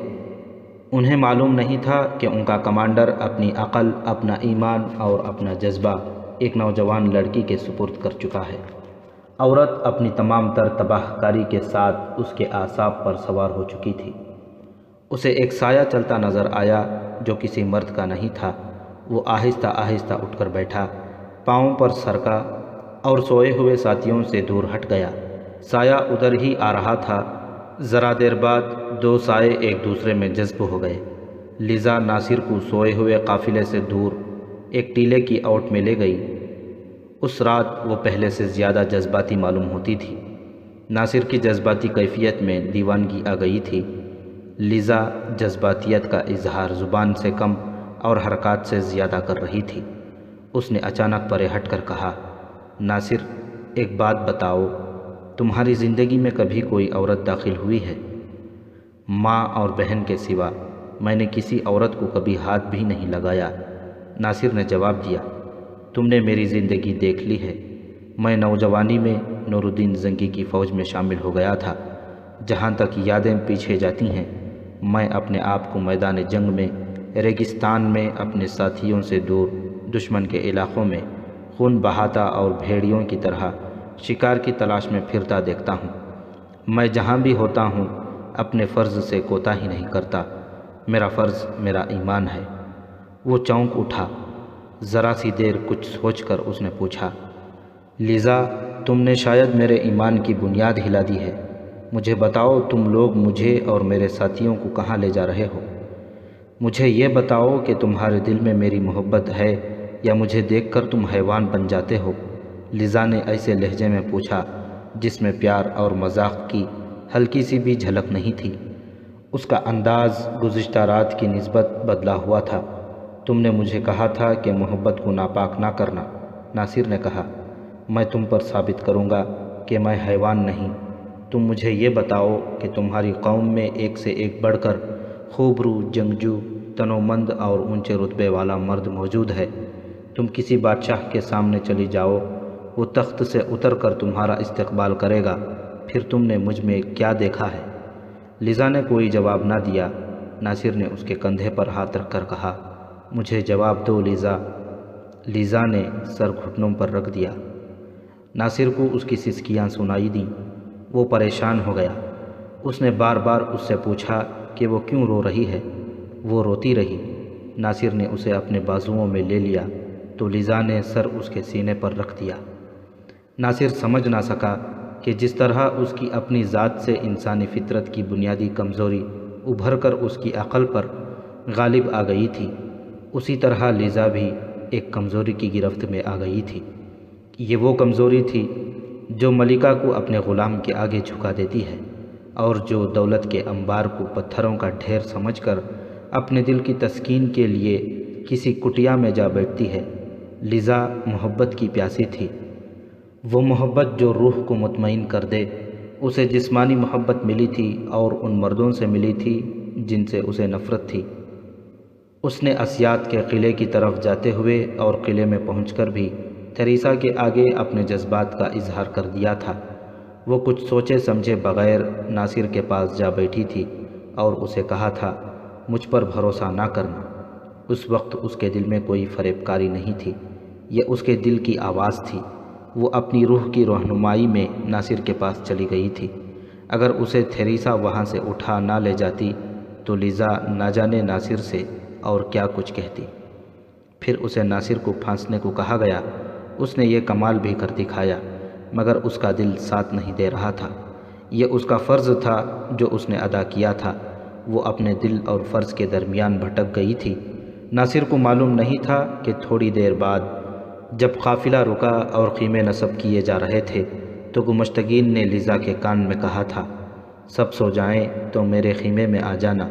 انہیں معلوم نہیں تھا کہ ان کا کمانڈر اپنی عقل، اپنا ایمان اور اپنا جذبہ ایک نوجوان لڑکی کے سپرد کر چکا ہے۔ عورت اپنی تمام تر تباہ کاری کے ساتھ اس کے اعصاب پر سوار ہو چکی تھی۔ اسے ایک سایہ چلتا نظر آیا جو کسی مرد کا نہیں تھا۔ وہ آہستہ آہستہ اٹھ کر بیٹھا، پاؤں پر سرکا اور سوئے ہوئے ساتھیوں سے دور ہٹ گیا۔ سایہ ادھر ہی آ رہا تھا۔ ذرا دیر بعد 2 سائے ایک دوسرے میں جذب ہو گئے۔ لیزا ناصر کو سوئے ہوئے قافلے سے دور ایک ٹیلے کی اوٹ میں لے گئی۔ اس رات وہ پہلے سے زیادہ جذباتی معلوم ہوتی تھی۔ ناصر کی جذباتی کیفیت میں دیوانگی آ گئی تھی۔ لیزا جذباتیت کا اظہار زبان سے کم اور حرکات سے زیادہ کر رہی تھی۔ اس نے اچانک پرے ہٹ کر کہا، ناصر، ایک بات بتاؤ، تمہاری زندگی میں کبھی کوئی عورت داخل ہوئی ہے؟ ماں اور بہن کے سوا میں نے کسی عورت کو کبھی ہاتھ بھی نہیں لگایا۔ ناصر نے جواب دیا، تم نے میری زندگی دیکھ لی ہے۔ میں نوجوانی میں نور الدین زنگی کی فوج میں شامل ہو گیا تھا۔ جہاں تک یادیں پیچھے جاتی ہیں، میں اپنے آپ کو میدان جنگ میں، ریگستان میں، اپنے ساتھیوں سے دور، دشمن کے علاقوں میں خون بہاتا اور بھیڑیوں کی طرح شکار کی تلاش میں پھرتا دیکھتا ہوں۔ میں جہاں بھی ہوتا ہوں اپنے فرض سے کوتاہی نہیں کرتا۔ میرا فرض میرا ایمان ہے۔ وہ چونک اٹھا۔ ذرا سی دیر کچھ سوچ کر اس نے پوچھا، لیزا، تم نے شاید میرے ایمان کی بنیاد ہلا دی ہے۔ مجھے بتاؤ، تم لوگ مجھے اور میرے ساتھیوں کو کہاں لے جا رہے ہو؟ مجھے یہ بتاؤ کہ تمہارے دل میں میری محبت ہے یا مجھے دیکھ کر تم حیوان بن جاتے ہو؟ لیزا نے ایسے لہجے میں پوچھا جس میں پیار اور مذاق کی ہلکی سی بھی جھلک نہیں تھی۔ اس کا انداز گزشتہ رات کی نسبت بدلا ہوا تھا۔ تم نے مجھے کہا تھا کہ محبت کو ناپاک نہ کرنا، ناصر نے کہا۔ میں تم پر ثابت کروں گا کہ میں حیوان نہیں۔ تم مجھے یہ بتاؤ کہ تمہاری قوم میں ایک سے ایک بڑھ کر خوبرو، جنگجو، تنومند اور اونچے رتبے والا مرد موجود ہے۔ تم کسی بادشاہ کے سامنے چلی جاؤ، وہ تخت سے اتر کر تمہارا استقبال کرے گا۔ پھر تم نے مجھ میں کیا دیکھا ہے؟ لیزا نے کوئی جواب نہ دیا۔ ناصر نے اس کے کندھے پر ہاتھ رکھ کر کہا، مجھے جواب دو لیزا۔ لیزا نے سر گھٹنوں پر رکھ دیا۔ ناصر کو اس کی سسکیاں سنائی دیں۔ وہ پریشان ہو گیا۔ اس نے بار بار اس سے پوچھا کہ وہ کیوں رو رہی ہے۔ وہ روتی رہی۔ ناصر نے اسے اپنے بازوؤں میں لے لیا تو لیزا نے سر اس کے سینے پر رکھ دیا۔ ناصر سمجھ نہ سکا کہ جس طرح اس کی اپنی ذات سے انسانی فطرت کی بنیادی کمزوری ابھر کر اس کی عقل پر غالب آ گئی تھی، اسی طرح لیزا بھی ایک کمزوری کی گرفت میں آ گئی تھی۔ یہ وہ کمزوری تھی جو ملکہ کو اپنے غلام کے آگے جھکا دیتی ہے اور جو دولت کے انبار کو پتھروں کا ڈھیر سمجھ کر اپنے دل کی تسکین کے لیے کسی کٹیا میں جا بیٹھتی ہے۔ لیزا محبت کی پیاسی تھی، وہ محبت جو روح کو مطمئن کر دے۔ اسے جسمانی محبت ملی تھی اور ان مردوں سے ملی تھی جن سے اسے نفرت تھی۔ اس نے اسیات کے قلعے کی طرف جاتے ہوئے اور قلعے میں پہنچ کر بھی تھیریسا کے آگے اپنے جذبات کا اظہار کر دیا تھا۔ وہ کچھ سوچے سمجھے بغیر ناصر کے پاس جا بیٹھی تھی اور اسے کہا تھا، مجھ پر بھروسہ نہ کرنا۔ اس وقت اس کے دل میں کوئی فریب کاری نہیں تھی، یہ اس کے دل کی آواز تھی۔ وہ اپنی روح کی رہنمائی میں ناصر کے پاس چلی گئی تھی۔ اگر اسے تھیریسا وہاں سے اٹھا نہ لے جاتی تو لیزا نہ جانے ناصر سے اور کیا کچھ کہتی۔ پھر اسے ناصر کو پھانسنے کو کہا گیا۔ اس نے یہ کمال بھی کر دکھایا، مگر اس کا دل ساتھ نہیں دے رہا تھا۔ یہ اس کا فرض تھا جو اس نے ادا کیا تھا۔ وہ اپنے دل اور فرض کے درمیان بھٹک گئی تھی۔ ناصر کو معلوم نہیں تھا کہ تھوڑی دیر بعد جب قافلہ رکا اور خیمے نصب کیے جا رہے تھے تو گمشتگین نے لیزا کے کان میں کہا تھا، سب سو جائیں تو میرے خیمے میں آ جانا،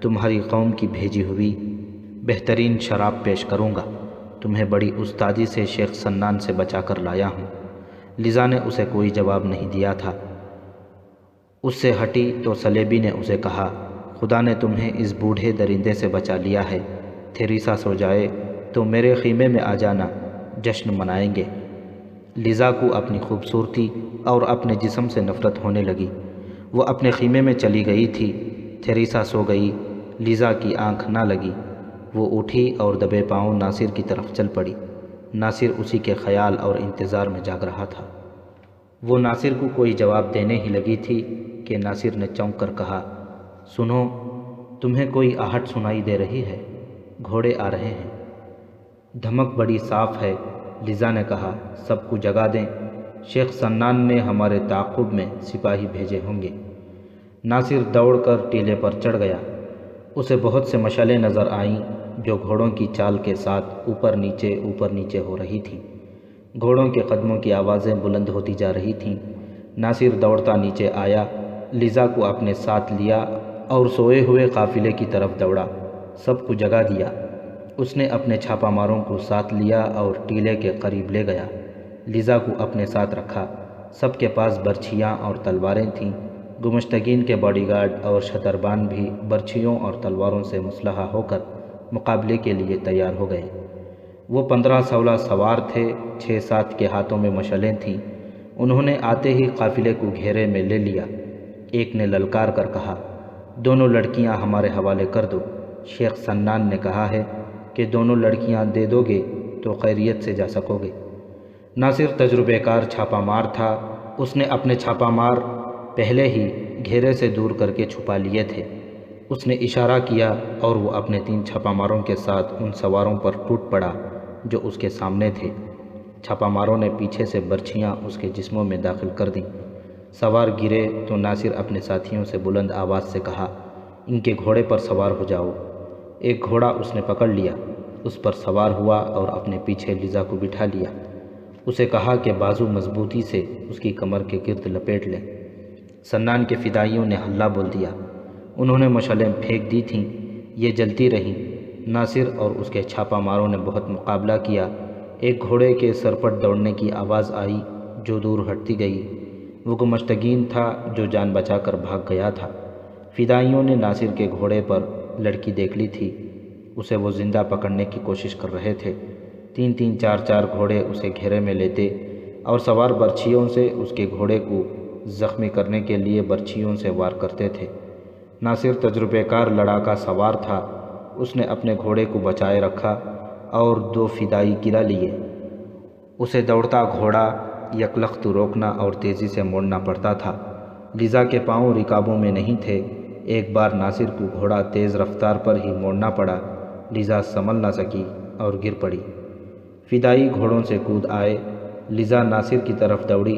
تمہاری قوم کی بھیجی ہوئی بہترین شراب پیش کروں گا۔ تمہیں بڑی استادی سے شیخ سنان سے بچا کر لایا ہوں۔ لیزا نے اسے کوئی جواب نہیں دیا تھا۔ اس سے ہٹی تو سلیبی نے اسے کہا، خدا نے تمہیں اس بوڑھے درندے سے بچا لیا ہے۔ تھیریسا سو جائے تو میرے خیمے میں آ جانا، جشن منائیں گے۔ لیزا کو اپنی خوبصورتی اور اپنے جسم سے نفرت ہونے لگی۔ وہ اپنے خیمے میں چلی گئی تھی۔ تھیریسا سو گئی، لیزا کی آنکھ نہ لگی۔ وہ اٹھی اور دبے پاؤں ناصر کی طرف چل پڑی۔ ناصر اسی کے خیال اور انتظار میں جاگ رہا تھا۔ وہ ناصر کو کوئی جواب دینے ہی لگی تھی کہ ناصر نے چونک کر کہا، سنو، تمہیں کوئی آہٹ سنائی دے رہی ہے؟ گھوڑے آ رہے ہیں۔ دھمک بڑی صاف ہے، لیزا نے کہا، سب کو جگا دیں، شیخ سنان نے ہمارے تعاقب میں سپاہی بھیجے ہوں گے۔ ناصر دوڑ کر ٹیلے پر چڑھ گیا۔ اسے بہت سے مشعلیں نظر آئیں جو گھوڑوں کی چال کے ساتھ اوپر نیچے ہو رہی تھیں۔ گھوڑوں کے قدموں کی آوازیں بلند ہوتی جا رہی تھیں۔ ناصر دوڑتا نیچے آیا، لیزا کو اپنے ساتھ لیا اور سوئے ہوئے قافلے کی طرف دوڑا، سب کو جگا دیا۔ اس نے اپنے چھاپا ماروں کو ساتھ لیا اور ٹیلے کے قریب لے گیا۔ لیزا کو اپنے ساتھ رکھا۔ سب کے پاس برچھیاں اور تلواریں تھیں۔ گمشتگین کے باڈی گارڈ اور شتربان بھی برچھیوں اور تلواروں سے مسلح ہو کر مقابلے کے لیے تیار ہو گئے۔ وہ 15-16 سوار تھے، 6-7 کے ہاتھوں میں مشعلیں تھیں۔ انہوں نے آتے ہی قافلے کو گھیرے میں لے لیا۔ ایک نے للکار کر کہا، دونوں لڑکیاں ہمارے حوالے کر دو۔ شیخ سنان نے کہا ہے کہ دونوں لڑکیاں دے دو گے تو خیریت سے جا سکو گے۔ ناصر تجربے کار چھاپا مار تھا۔ اس نے اپنے چھاپا مار پہلے ہی گھیرے سے دور کر کے چھپا لیے تھے۔ اس نے اشارہ کیا اور وہ اپنے 3 چھاپا ماروں کے ساتھ ان سواروں پر ٹوٹ پڑا جو اس کے سامنے تھے۔ چھاپا ماروں نے پیچھے سے برچھیاں اس کے جسموں میں داخل کر دیں۔ سوار گرے تو ناصر اپنے ساتھیوں سے بلند آواز سے کہا، ان کے گھوڑے پر سوار ہو جاؤ۔ ایک گھوڑا اس نے پکڑ لیا، اس پر سوار ہوا اور اپنے پیچھے لیزا کو بٹھا لیا۔ اسے کہا کہ بازو مضبوطی سے اس کی کمر کے گرد لپیٹ لیں۔ سنان کے فدائیوں نے ہلہ بول دیا۔ انہوں نے مشعلیں پھینک دی تھیں، یہ جلتی رہیں۔ ناصر اور اس کے چھاپا ماروں نے بہت مقابلہ کیا۔ ایک گھوڑے کے سرپٹ دوڑنے کی آواز آئی جو دور ہٹتی گئی۔ وہ گمشتگین تھا جو جان بچا کر بھاگ گیا تھا۔ فدائیوں نے ناصر کے گھوڑے پر لڑکی دیکھ لی تھی، اسے وہ زندہ پکڑنے کی کوشش کر رہے تھے۔ 3-3 4-4 گھوڑے اسے گھیرے میں لیتے اور سوار برچھیوں سے اس کے گھوڑے کو زخمی کرنے کے لیے برچھیوں سے وار کرتے تھے۔ ناصر تجربے کار لڑاکا سوار تھا۔ اس نے اپنے گھوڑے کو بچائے رکھا اور 2 فدائی گرا لیے۔ اسے دوڑتا گھوڑا یکلخت روکنا اور تیزی سے موڑنا پڑتا تھا۔ لیزا کے پاؤں رکابوں میں نہیں تھے۔ ایک بار ناصر کو گھوڑا تیز رفتار پر ہی موڑنا پڑا۔ لیزا سنبھل نہ سکی اور گر پڑی۔ فدائی گھوڑوں سے کود آئے۔ لیزا ناصر کی طرف دوڑی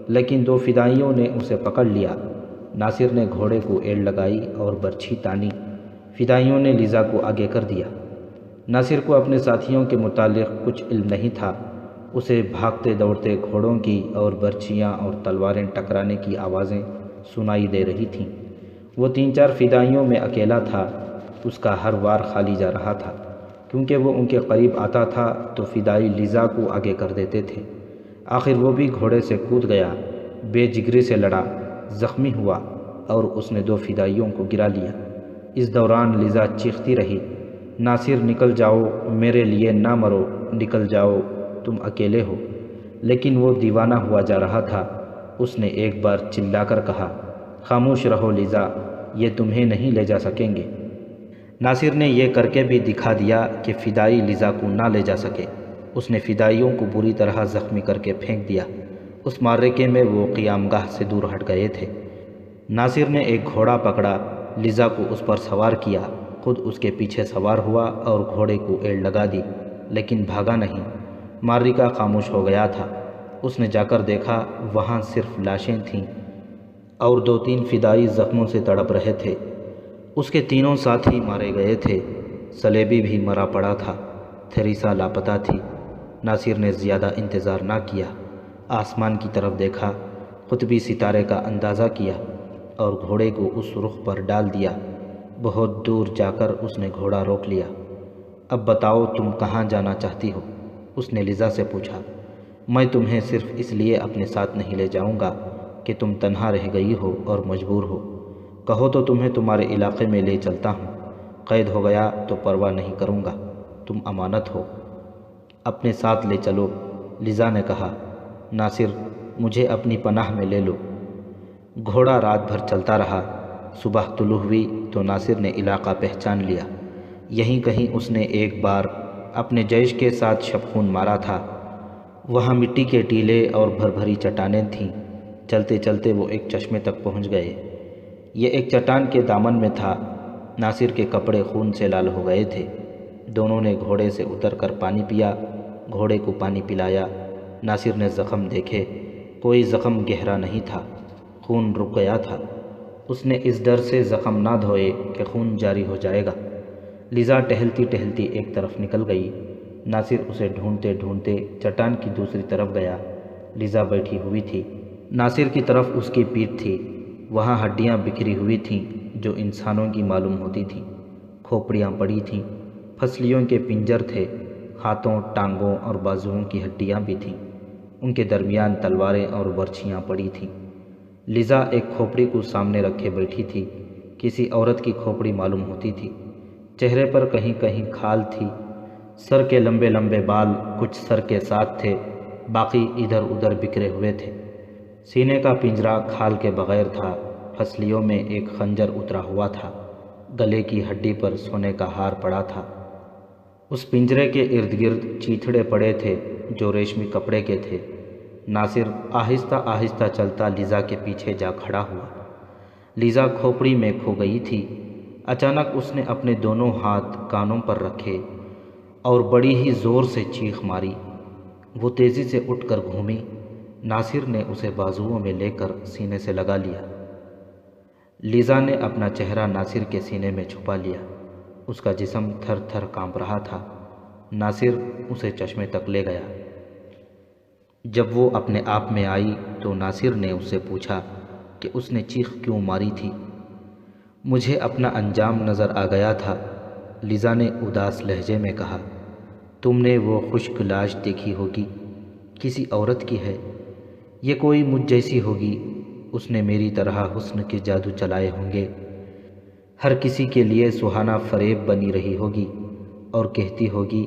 لیکن 2 فدائیوں نے اسے پکڑ لیا۔ ناصر نے گھوڑے کو ایڑ لگائی اور برچھی تانی۔ فدائیوں نے لیزا کو آگے کر دیا۔ ناصر کو اپنے ساتھیوں کے متعلق کچھ علم نہیں تھا۔ اسے بھاگتے دوڑتے گھوڑوں کی اور برچھیاں اور تلواریں ٹکرانے کی آوازیں سنائی دے رہی تھیں۔ وہ 3-4 فدائیوں میں اکیلا تھا۔ اس کا ہر وار خالی جا رہا تھا، کیونکہ وہ ان کے قریب آتا تھا تو فدائی لیزا کو آگے کر دیتے تھے۔ آخر وہ بھی گھوڑے سے کود گیا، بے جگری سے لڑا، زخمی ہوا اور اس نے 2 فدائیوں کو گرا لیا۔ اس دوران لیزا چیختی رہی، ناصر نکل جاؤ، میرے لیے نہ مرو، نکل جاؤ، تم اکیلے ہو۔ لیکن وہ دیوانہ ہوا جا رہا تھا۔ اس نے ایک بار چلا کر کہا، خاموش رہو لیزا، یہ تمہیں نہیں لے جا سکیں گے۔ ناصر نے یہ کر کے بھی دکھا دیا کہ فدائی لیزا کو نہ لے جا سکے۔ اس نے فدائیوں کو بری طرح زخمی کر کے پھینک دیا۔ اس معرکے میں وہ قیام گاہ سے دور ہٹ گئے تھے۔ ناصر نے ایک گھوڑا پکڑا، لیزا کو اس پر سوار کیا، خود اس کے پیچھے سوار ہوا اور گھوڑے کو ایڑ لگا دی، لیکن بھاگا نہیں۔ معرکہ خاموش ہو گیا تھا۔ اس نے جا کر دیکھا، وہاں صرف لاشیں تھیں اور 2-3 فدائی زخموں سے تڑپ رہے تھے۔ اس کے 3 ساتھی مارے گئے تھے۔ سلیبی بھی مرا پڑا تھا۔ تھیریسا لاپتہ تھی۔ ناصر نے زیادہ انتظار نہ کیا، آسمان کی طرف دیکھا، قطبی ستارے کا اندازہ کیا اور گھوڑے کو اس رخ پر ڈال دیا۔ بہت دور جا کر اس نے گھوڑا روک لیا۔ اب بتاؤ تم کہاں جانا چاہتی ہو؟ اس نے لیزا سے پوچھا۔ میں تمہیں صرف اس لیے اپنے ساتھ نہیں لے جاؤں گا کہ تم تنہا رہ گئی ہو اور مجبور ہو۔ کہو تو تمہیں تمہارے علاقے میں لے چلتا ہوں۔ قید ہو گیا تو پرواہ نہیں کروں گا، تم امانت ہو۔ اپنے ساتھ لے چلو، لیزا نے کہا۔ ناصر، مجھے اپنی پناہ میں لے لو۔ گھوڑا رات بھر چلتا رہا۔ صبح طلوع ہوئی تو ناصر نے علاقہ پہچان لیا۔ یہیں کہیں اس نے ایک بار اپنے جیش کے ساتھ شبخون مارا تھا۔ وہاں مٹی کے ٹیلے اور بھری چٹانیں تھیں۔ چلتے چلتے وہ ایک چشمے تک پہنچ گئے۔ یہ ایک چٹان کے دامن میں تھا۔ ناصر کے کپڑے خون سے لال ہو گئے تھے۔ دونوں نے گھوڑے سے اتر کر پانی پیا، گھوڑے کو پانی پلایا۔ ناصر نے زخم دیکھے، کوئی زخم گہرا نہیں تھا، خون رک گیا تھا۔ اس نے اس ڈر سے زخم نہ دھوئے کہ خون جاری ہو جائے گا۔ لیزا ٹہلتی ٹہلتی ایک طرف نکل گئی۔ ناصر اسے ڈھونڈتے ڈھونڈتے چٹان کی دوسری طرف گیا۔ لیزا بیٹھی ہوئی تھی، ناصر کی طرف اس کی پیٹھ تھی۔ وہاں ہڈیاں بکھری ہوئی تھیں جو انسانوں کی معلوم ہوتی تھیں، کھوپڑیاں پڑی تھیں، پھسلیوں کے پنجر تھے، ہاتھوں، ٹانگوں اور بازوؤں کی ہڈیاں بھی تھیں۔ ان کے درمیان تلواریں اور برچھیاں پڑی تھیں۔ لیزا ایک کھوپڑی کو سامنے رکھے بیٹھی تھی۔ کسی عورت کی کھوپڑی معلوم ہوتی تھی۔ چہرے پر کہیں کہیں کھال تھی۔ سر کے لمبے لمبے بال کچھ سر کے ساتھ تھے، باقی ادھر ادھر بکھرے ہوئے تھے۔ سینے کا پنجرا کھال کے بغیر تھا۔ پھسلیوں میں ایک خنجر اترا ہوا تھا۔ گلے کی ہڈی پر سونے کا ہار پڑا تھا۔ اس پنجرے کے ارد گرد چیتھڑے پڑے تھے جو ریشمی کپڑے کے تھے۔ ناصر آہستہ آہستہ چلتا لیزا کے پیچھے جا کھڑا ہوا۔ لیزا کھوپڑی میں کھو گئی تھی۔ اچانک اس نے اپنے دونوں ہاتھ کانوں پر رکھے اور بڑی ہی زور سے چیخ ماری۔ وہ تیزی سے اٹھ کر گھومی۔ ناصر نے اسے بازوؤں میں لے کر سینے سے لگا لیا۔ لیزا نے اپنا چہرہ ناصر کے سینے میں چھپا لیا۔ اس کا جسم تھر تھر کانپ رہا تھا۔ ناصر اسے چشمے تک لے گیا۔ جب وہ اپنے آپ میں آئی تو ناصر نے اس سے پوچھا کہ اس نے چیخ کیوں ماری تھی۔ مجھے اپنا انجام نظر آ گیا تھا، لیزا نے اداس لہجے میں کہا۔ تم نے وہ خشک لاش دیکھی ہوگی، کسی عورت کی ہے، یہ کوئی مجھ جیسی ہوگی، اس نے میری طرح حسن کے جادو چلائے ہوں گے، ہر کسی کے لیے سہانا فریب بنی رہی ہوگی اور کہتی ہوگی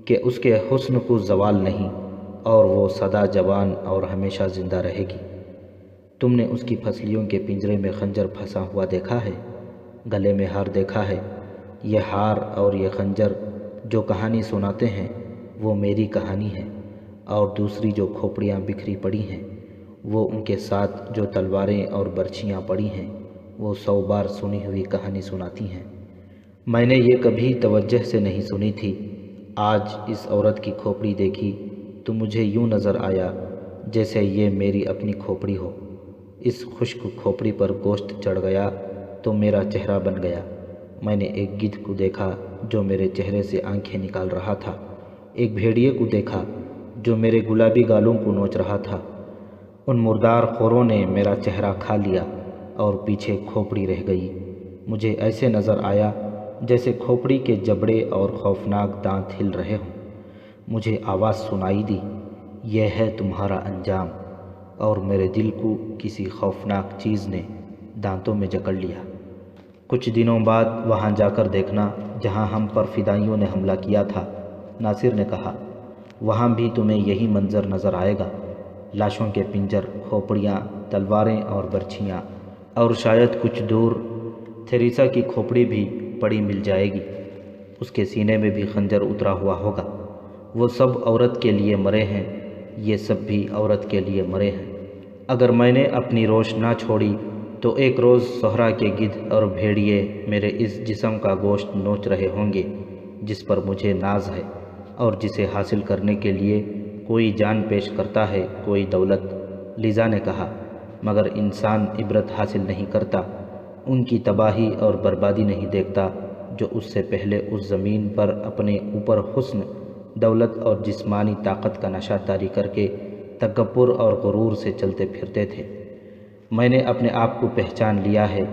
کہ اس کے حسن کو زوال نہیں اور وہ سدا جوان اور ہمیشہ زندہ رہے گی۔ تم نے اس کی پھسلیوں کے پنجرے میں خنجر پھنسا ہوا دیکھا ہے، گلے میں ہار دیکھا ہے۔ یہ ہار اور یہ خنجر جو کہانی سناتے ہیں وہ میری کہانی ہے، اور دوسری جو کھوپڑیاں بکھری پڑی ہیں وہ ان کے ساتھ جو تلواریں اور برچھیاں پڑی ہیں وہ 100 بار سنی ہوئی کہانی سناتی ہیں۔ میں نے یہ کبھی توجہ سے نہیں سنی تھی۔ آج اس عورت کی کھوپڑی دیکھی تو مجھے یوں نظر آیا جیسے یہ میری اپنی کھوپڑی ہو۔ اس خشک کھوپڑی پر گوشت چڑھ گیا تو میرا چہرہ بن گیا۔ میں نے ایک گدھ کو دیکھا جو میرے چہرے سے آنکھیں نکال رہا تھا، ایک بھیڑیے کو دیکھا جو میرے گلابی گالوں کو نوچ رہا تھا۔ ان مردار خوروں نے میرا چہرہ کھا لیا اور پیچھے کھوپڑی رہ گئی۔ مجھے ایسے نظر آیا جیسے کھوپڑی کے جبڑے اور خوفناک دانت ہل رہے ہوں۔ مجھے آواز سنائی دی، یہ ہے تمہارا انجام، اور میرے دل کو کسی خوفناک چیز نے دانتوں میں جکڑ لیا۔ کچھ دنوں بعد وہاں جا کر دیکھنا جہاں ہم پر فدائیوں نے حملہ کیا تھا، ناصر نے کہا۔ وہاں بھی تمہیں یہی منظر نظر آئے گا، لاشوں کے پنجر، کھوپڑیاں، تلواریں اور برچھیاں، اور شاید کچھ دور تھیریسا کی کھوپڑی بھی پڑی مل جائے گی۔ اس کے سینے میں بھی خنجر اترا ہوا ہوگا۔ وہ سب عورت کے لیے مرے ہیں، یہ سب بھی عورت کے لیے مرے ہیں۔ اگر میں نے اپنی روش نہ چھوڑی تو ایک روز صحرا کے گدھ اور بھیڑیے میرے اس جسم کا گوشت نوچ رہے ہوں گے جس پر مجھے ناز ہے اور جسے حاصل کرنے کے لیے کوئی جان پیش کرتا ہے، کوئی دولت۔ لیزا نے کہا، مگر انسان عبرت حاصل نہیں کرتا، ان کی تباہی اور بربادی نہیں دیکھتا جو اس سے پہلے اس زمین پر اپنے اوپر حسن، دولت اور جسمانی طاقت کا نشہ طاری کر کے تکبر اور غرور سے چلتے پھرتے تھے۔ میں نے اپنے آپ کو پہچان لیا ہے،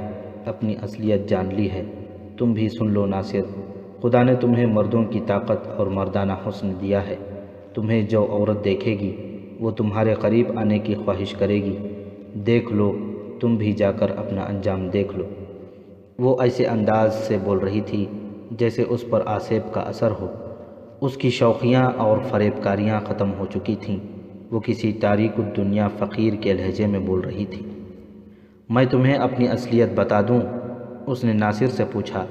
اپنی اصلیت جان لی ہے۔ تم بھی سن لو ناصر، خدا نے تمہیں مردوں کی طاقت اور مردانہ حسن دیا ہے۔ تمہیں جو عورت دیکھے گی وہ تمہارے قریب آنے کی خواہش کرے گی۔ دیکھ لو، تم بھی جا کر اپنا انجام دیکھ لو۔ وہ ایسے انداز سے بول رہی تھی جیسے اس پر آسیب کا اثر ہو۔ اس کی شوخیاں اور فریب کاریاں ختم ہو چکی تھیں۔ وہ کسی تاریک الدنیا فقیر کے لہجے میں بول رہی تھی۔ میں تمہیں اپنی اصلیت بتا دوں؟ اس نے ناصر سے پوچھا۔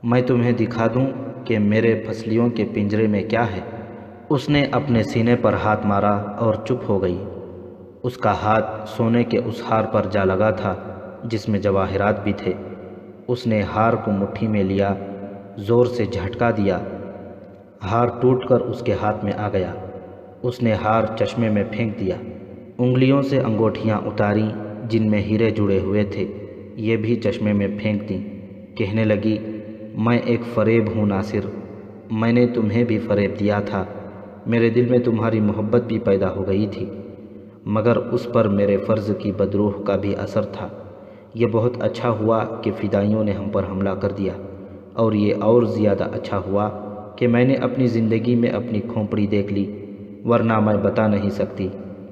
میں تمہیں دکھا دوں کہ میرے پھسلیوں کے پنجرے میں کیا ہے؟ اس نے اپنے سینے پر ہاتھ مارا اور چپ ہو گئی۔ اس کا ہاتھ سونے کے اس ہار پر جا لگا تھا جس میں جواہرات بھی تھے۔ اس نے ہار کو مٹھی میں لیا، زور سے جھٹکا دیا، ہار ٹوٹ کر اس کے ہاتھ میں آ گیا۔ اس نے ہار چشمے میں پھینک دیا، انگلیوں سے انگوٹھیاں اتاریں جن میں ہیرے جڑے ہوئے تھے، یہ بھی چشمے میں پھینک دیں۔ کہنے لگی، میں ایک فریب ہوں ناصر، میں نے تمہیں بھی فریب دیا تھا، میرے دل میں تمہاری محبت بھی پیدا ہو گئی تھی، مگر اس پر میرے فرض کی بدروح کا بھی اثر تھا۔ یہ بہت اچھا ہوا کہ فدائیوں نے ہم پر حملہ کر دیا، اور یہ اور زیادہ اچھا ہوا کہ میں نے اپنی زندگی میں اپنی کھوپڑی دیکھ لی۔ ورنہ میں بتا نہیں سکتی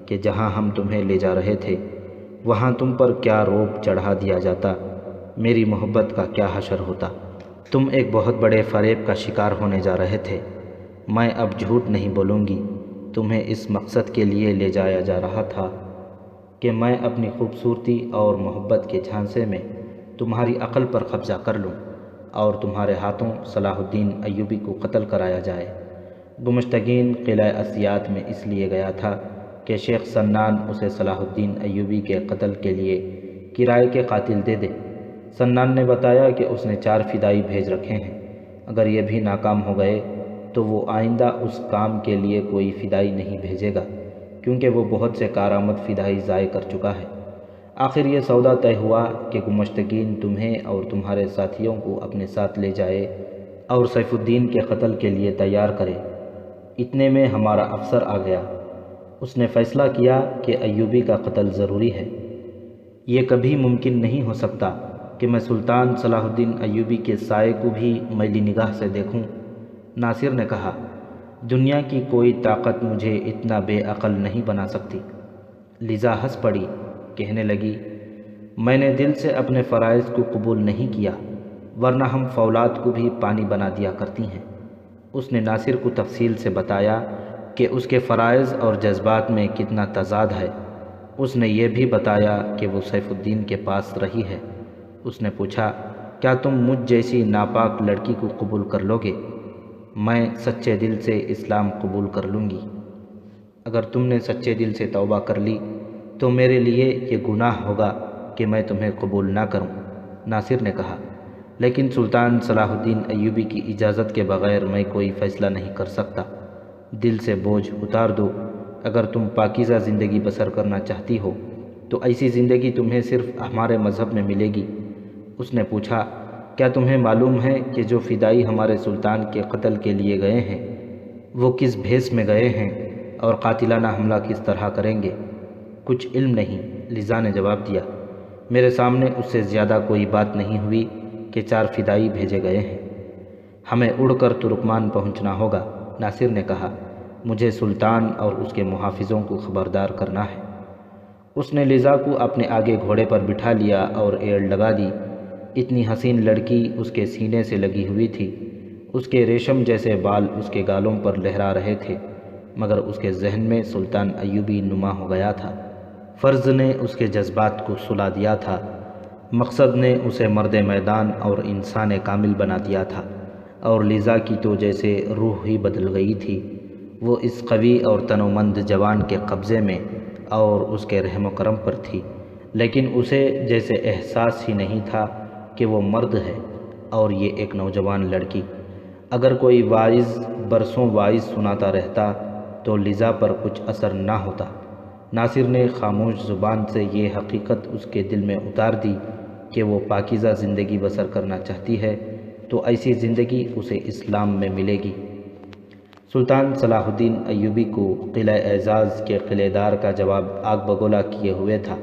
کہ جہاں ہم تمہیں لے جا رہے تھے وہاں تم پر کیا روب چڑھا دیا جاتا، میری محبت کا کیا حشر ہوتا۔ تم ایک بہت بڑے فریب کا شکار ہونے جا رہے تھے۔ میں اب جھوٹ نہیں بولوں گی، تمہیں اس مقصد کے لیے لے جایا جا رہا تھا کہ میں اپنی خوبصورتی اور محبت کے جھانسے میں تمہاری عقل پر قبضہ کر لوں اور تمہارے ہاتھوں صلاح الدین ایوبی کو قتل کرایا جائے۔ گمشتگین قلعہ اسیات میں اس لیے گیا تھا کہ شیخ سنان اسے صلاح الدین ایوبی کے قتل کے لیے کرائے کے قاتل دے دے۔ سنان نے بتایا کہ اس نے 4 فدائی بھیج رکھے ہیں، اگر یہ بھی ناکام ہو گئے تو وہ آئندہ اس کام کے لیے کوئی فدائی نہیں بھیجے گا، کیونکہ وہ بہت سے کارآمد فدائی ضائع کر چکا ہے۔ آخر یہ سودا طے ہوا کہ گمشتگین تمہیں اور تمہارے ساتھیوں کو اپنے ساتھ لے جائے اور سیف الدین کے قتل کے لیے تیار کرے۔ اتنے میں ہمارا افسر آ گیا، اس نے فیصلہ کیا کہ ایوبی کا قتل ضروری ہے۔ یہ کبھی ممکن نہیں ہو سکتا کہ میں سلطان صلاح الدین ایوبی کے سائے کو بھی میلی نگاہ سے دیکھوں۔ ناصر نے کہا، دنیا کی کوئی طاقت مجھے اتنا بے عقل نہیں بنا سکتی۔ لیزا ہنس پڑی، کہنے لگی، میں نے دل سے اپنے فرائض کو قبول نہیں کیا، ورنہ ہم فولاد کو بھی پانی بنا دیا کرتی ہیں۔ اس نے ناصر کو تفصیل سے بتایا کہ اس کے فرائض اور جذبات میں کتنا تضاد ہے۔ اس نے یہ بھی بتایا کہ وہ سیف الدین کے پاس رہی ہے۔ اس نے پوچھا، کیا تم مجھ جیسی ناپاک لڑکی کو قبول کر لو گے؟ میں سچے دل سے اسلام قبول کر لوں گی۔ اگر تم نے سچے دل سے توبہ کر لی تو میرے لیے یہ گناہ ہوگا کہ میں تمہیں قبول نہ کروں۔ ناصر نے کہا، لیکن سلطان صلاح الدین ایوبی کی اجازت کے بغیر میں کوئی فیصلہ نہیں کر سکتا۔ دل سے بوجھ اتار دو، اگر تم پاکیزہ زندگی بسر کرنا چاہتی ہو تو ایسی زندگی تمہیں صرف ہمارے مذہب میں ملے گی۔ اس نے پوچھا، کیا تمہیں معلوم ہے کہ جو فدائی ہمارے سلطان کے قتل کے لیے گئے ہیں وہ کس بھیس میں گئے ہیں اور قاتلانہ حملہ کس طرح کریں گے؟ کچھ علم نہیں، لیزا نے جواب دیا۔ میرے سامنے اس سے زیادہ کوئی بات نہیں ہوئی کہ 4 فدائی بھیجے گئے ہیں۔ ہمیں اڑ کر ترکمان پہنچنا ہوگا، ناصر نے کہا۔ مجھے سلطان اور اس کے محافظوں کو خبردار کرنا ہے۔ اس نے لیزا کو اپنے آگے گھوڑے پر بٹھا لیا اور ایڑ لگا دی۔ اتنی حسین لڑکی اس کے سینے سے لگی ہوئی تھی، اس کے ریشم جیسے بال اس کے گالوں پر لہرا رہے تھے، مگر اس کے ذہن میں سلطان ایوبی نما ہو گیا تھا۔ فرض نے اس کے جذبات کو سلا دیا تھا، مقصد نے اسے مرد میدان اور انسان کامل بنا دیا تھا، اور لیزا کی تو جیسے روح ہی بدل گئی تھی۔ وہ اس قوی اور تنومند جوان کے قبضے میں اور اس کے رحم و کرم پر تھی، لیکن اسے جیسے احساس ہی نہیں تھا کہ وہ مرد ہے اور یہ ایک نوجوان لڑکی۔ اگر کوئی واعظ برسوں واعظ سناتا رہتا تو لیزا پر کچھ اثر نہ ہوتا۔ ناصر نے خاموش زبان سے یہ حقیقت اس کے دل میں اتار دی کہ وہ پاکیزہ زندگی بسر کرنا چاہتی ہے تو ایسی زندگی اسے اسلام میں ملے گی۔ سلطان صلاح الدین ایوبی کو قلعہ اعزاز کے قلعہ دار کا جواب آگ بگولا کیے ہوئے تھا۔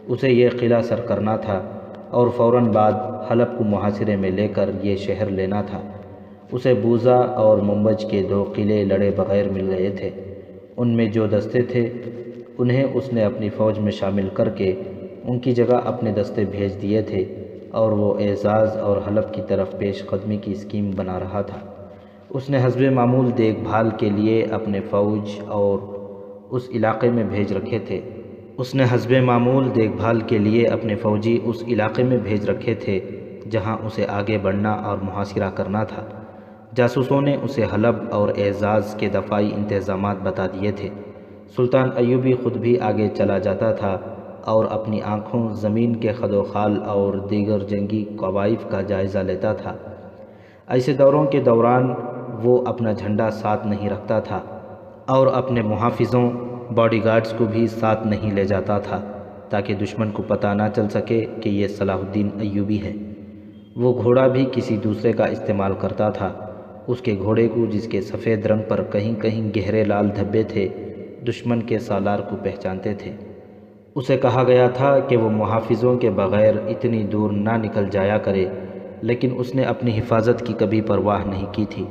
اسے یہ قلعہ سر کرنا تھا اور فوراً بعد حلب کو محاصرے میں لے کر یہ شہر لینا تھا۔ اسے بوزا اور منبج کے 2 قلعے لڑے بغیر مل گئے تھے۔ ان میں جو دستے تھے انہیں اس نے اپنی فوج میں شامل کر کے ان کی جگہ اپنے دستے بھیج دیے تھے، اور وہ اعزاز اور حلب کی طرف پیش قدمی کی اسکیم بنا رہا تھا۔ اس نے حسب معمول دیکھ بھال کے لیے اپنے فوج اور اس علاقے میں بھیج رکھے تھے۔ اپنے فوجی اس علاقے میں بھیج رکھے تھے جہاں اسے آگے بڑھنا اور محاصرہ کرنا تھا۔ جاسوسوں نے اسے حلب اور اعزاز کے دفاعی انتظامات بتا دیے تھے۔ سلطان ایوبی خود بھی آگے چلا جاتا تھا اور اپنی آنکھوں زمین کے خد و خال اور دیگر جنگی قوائف کا جائزہ لیتا تھا۔ ایسے دوروں کے دوران وہ اپنا جھنڈا ساتھ نہیں رکھتا تھا اور اپنے محافظوں باڈی گارڈز کو بھی ساتھ نہیں لے جاتا تھا تاکہ دشمن کو پتہ نہ چل سکے کہ یہ صلاح الدین ایوبی ہے۔ وہ گھوڑا بھی کسی دوسرے کا استعمال کرتا تھا۔ اس کے گھوڑے کو، جس کے سفید رنگ پر کہیں کہیں گہرے لال دھبے تھے، دشمن کے سالار کو پہچانتے تھے۔ اسے کہا گیا تھا کہ وہ محافظوں کے بغیر اتنی دور نہ نکل جایا کرے، لیکن اس نے اپنی حفاظت کی کبھی پرواہ نہیں کی تھی۔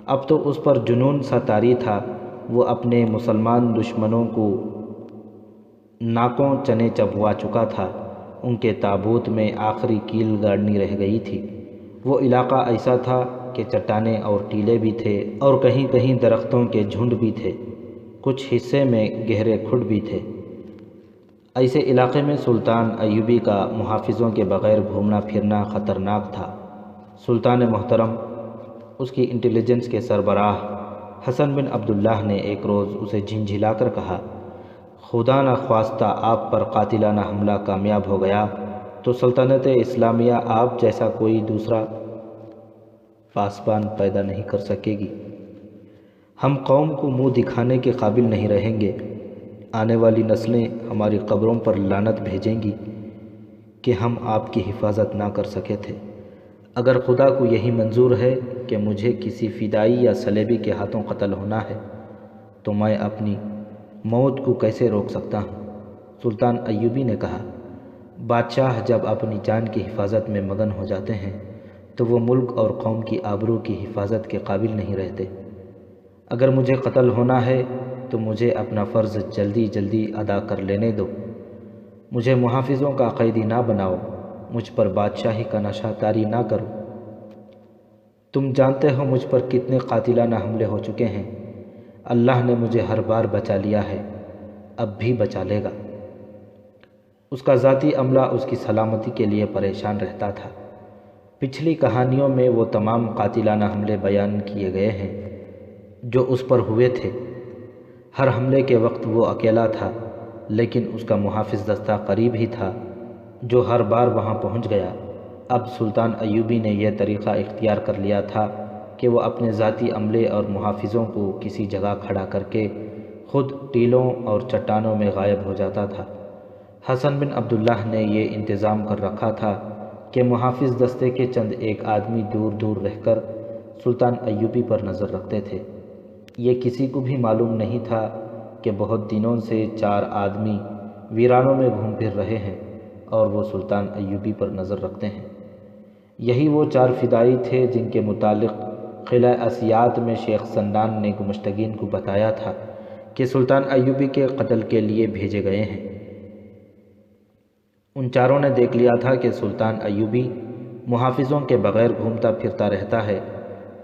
اب تو اس پر جنون سا طاری تھا وہ اپنے مسلمان دشمنوں کو ناکوں چنے چبوا چکا تھا۔ ان کے تابوت میں آخری کیل گاڑنی رہ گئی تھی۔ وہ علاقہ ایسا تھا کہ چٹانیں اور ٹیلے بھی تھے اور کہیں کہیں درختوں کے جھنڈ بھی تھے، کچھ حصے میں گہرے کھڈ بھی تھے۔ ایسے علاقے میں سلطان ایوبی کا محافظوں کے بغیر گھومنا پھرنا خطرناک تھا۔ سلطان محترم، اس کی انٹیلیجنس کے سربراہ حسن بن عبداللہ نے ایک روز اسے جھنجھلا کر کہا، خدا نخواستہ آپ پر قاتلانہ حملہ کامیاب ہو گیا تو سلطنت اسلامیہ آپ جیسا کوئی دوسرا پاسبان پیدا نہیں کر سکے گی۔ ہم قوم کو منہ دکھانے کے قابل نہیں رہیں گے۔ آنے والی نسلیں ہماری قبروں پر لعنت بھیجیں گی کہ ہم آپ کی حفاظت نہ کر سکے تھے۔ اگر خدا کو یہی منظور ہے کہ مجھے کسی فدائی یا صلیبی کے ہاتھوں قتل ہونا ہے تو میں اپنی موت کو کیسے روک سکتا ہوں؟ سلطان ایوبی نے کہا، بادشاہ جب اپنی جان کی حفاظت میں مگن ہو جاتے ہیں تو وہ ملک اور قوم کی آبرو کی حفاظت کے قابل نہیں رہتے۔ اگر مجھے قتل ہونا ہے تو مجھے اپنا فرض جلدی جلدی ادا کر لینے دو۔ مجھے محافظوں کا قیدی نہ بناؤ، مجھ پر بادشاہی کا نشہ طاری نہ کرو۔ تم جانتے ہو مجھ پر کتنے قاتلانہ حملے ہو چکے ہیں۔ اللہ نے مجھے ہر بار بچا لیا ہے، اب بھی بچا لے گا۔ اس کا ذاتی عملہ اس کی سلامتی کے لیے پریشان رہتا تھا۔ پچھلی کہانیوں میں وہ تمام قاتلانہ حملے بیان کیے گئے ہیں جو اس پر ہوئے تھے۔ ہر حملے کے وقت وہ اکیلا تھا، لیکن اس کا محافظ دستہ قریب ہی تھا جو ہر بار وہاں پہنچ گیا۔ اب سلطان ایوبی نے یہ طریقہ اختیار کر لیا تھا کہ وہ اپنے ذاتی عملے اور محافظوں کو کسی جگہ کھڑا کر کے خود ٹیلوں اور چٹانوں میں غائب ہو جاتا تھا۔ حسن بن عبداللہ نے یہ انتظام کر رکھا تھا کہ محافظ دستے کے چند ایک آدمی دور دور رہ کر سلطان ایوبی پر نظر رکھتے تھے۔ یہ کسی کو بھی معلوم نہیں تھا کہ بہت دنوں سے 4 آدمی ویرانوں میں گھوم پھر رہے ہیں اور وہ سلطان ایوبی پر نظر رکھتے ہیں۔ یہی وہ 4 فدائی تھے جن کے متعلق قلعہ اسیات میں شیخ سنان نے گمشتگین کو بتایا تھا کہ سلطان ایوبی کے قتل کے لیے بھیجے گئے ہیں۔ ان چاروں نے دیکھ لیا تھا کہ سلطان ایوبی محافظوں کے بغیر گھومتا پھرتا رہتا ہے،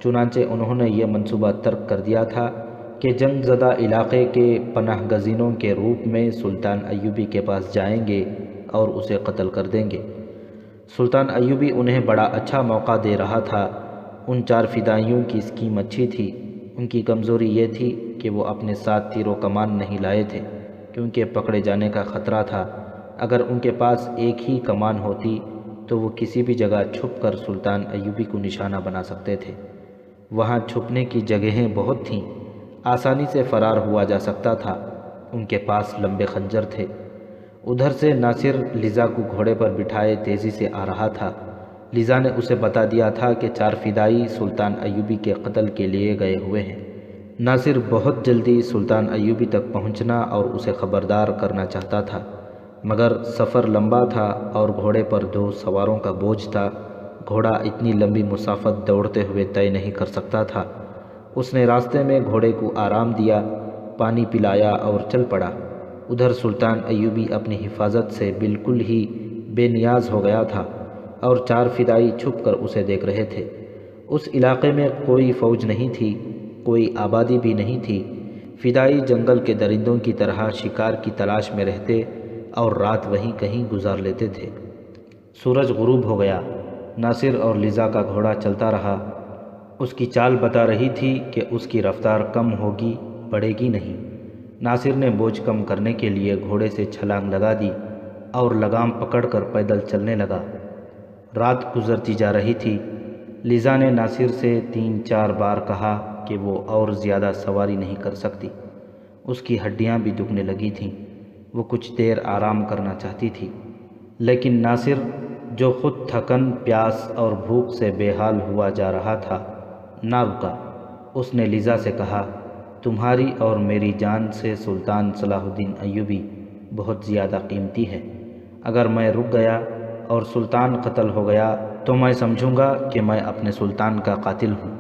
چنانچہ انہوں نے یہ منصوبہ ترک کر دیا تھا کہ جنگ زدہ علاقے کے پناہ گزینوں کے روپ میں سلطان ایوبی کے پاس جائیں گے اور اسے قتل کر دیں گے۔ سلطان ایوبی انہیں بڑا اچھا موقع دے رہا تھا۔ ان 4 فدائیوں کی اسکیم اچھی تھی۔ ان کی کمزوری یہ تھی کہ وہ اپنے ساتھ تیر و کمان نہیں لائے تھے کیونکہ پکڑے جانے کا خطرہ تھا۔ اگر ان کے پاس ایک ہی کمان ہوتی تو وہ کسی بھی جگہ چھپ کر سلطان ایوبی کو نشانہ بنا سکتے تھے۔ وہاں چھپنے کی جگہیں بہت تھیں، آسانی سے فرار ہوا جا سکتا تھا۔ ان کے پاس لمبے خنجر تھے۔ ادھر سے ناصر لیزا کو گھوڑے پر بٹھائے تیزی سے آ رہا تھا۔ لیزا نے اسے بتا دیا تھا کہ 4 فدائی سلطان ایوبی کے قتل کے لیے گئے ہوئے ہیں۔ ناصر بہت جلدی سلطان ایوبی تک پہنچنا اور اسے خبردار کرنا چاہتا تھا، مگر سفر لمبا تھا اور گھوڑے پر 2 سواروں کا بوجھ تھا۔ گھوڑا اتنی لمبی مسافت دوڑتے ہوئے طے نہیں کر سکتا تھا۔ اس نے راستے میں گھوڑے کو آرام دیا، پانی پلایا اور چل پڑا۔ ادھر سلطان ایوبی اپنی حفاظت سے بالکل ہی بے نیاز ہو گیا تھا اور 4 فدائی چھپ کر اسے دیکھ رہے تھے۔ اس علاقے میں کوئی فوج نہیں تھی، کوئی آبادی بھی نہیں تھی۔ فدائی جنگل کے درندوں کی طرح شکار کی تلاش میں رہتے اور رات وہیں کہیں گزار لیتے تھے۔ سورج غروب ہو گیا۔ ناصر اور لیزا کا گھوڑا چلتا رہا۔ اس کی چال بتا رہی تھی کہ اس کی رفتار کم ہوگی، بڑھے گی نہیں۔ ناصر نے بوجھ کم کرنے کے لیے گھوڑے سے چھلانگ لگا دی اور لگام پکڑ کر پیدل چلنے لگا۔ رات گزرتی جا رہی تھی۔ لیزا نے ناصر سے 3-4 بار کہا کہ وہ اور زیادہ سواری نہیں کر سکتی۔ اس کی ہڈیاں بھی دکھنے لگی تھیں۔ وہ کچھ دیر آرام کرنا چاہتی تھی، لیکن ناصر جو خود تھکن، پیاس اور بھوک سے بے حال ہوا جا رہا تھا، نہ رکا۔ اس نے لیزا سے کہا، تمہاری اور میری جان سے سلطان صلاح الدین ایوبی بہت زیادہ قیمتی ہے۔ اگر میں رک گیا اور سلطان قتل ہو گیا تو میں سمجھوں گا کہ میں اپنے سلطان کا قاتل ہوں۔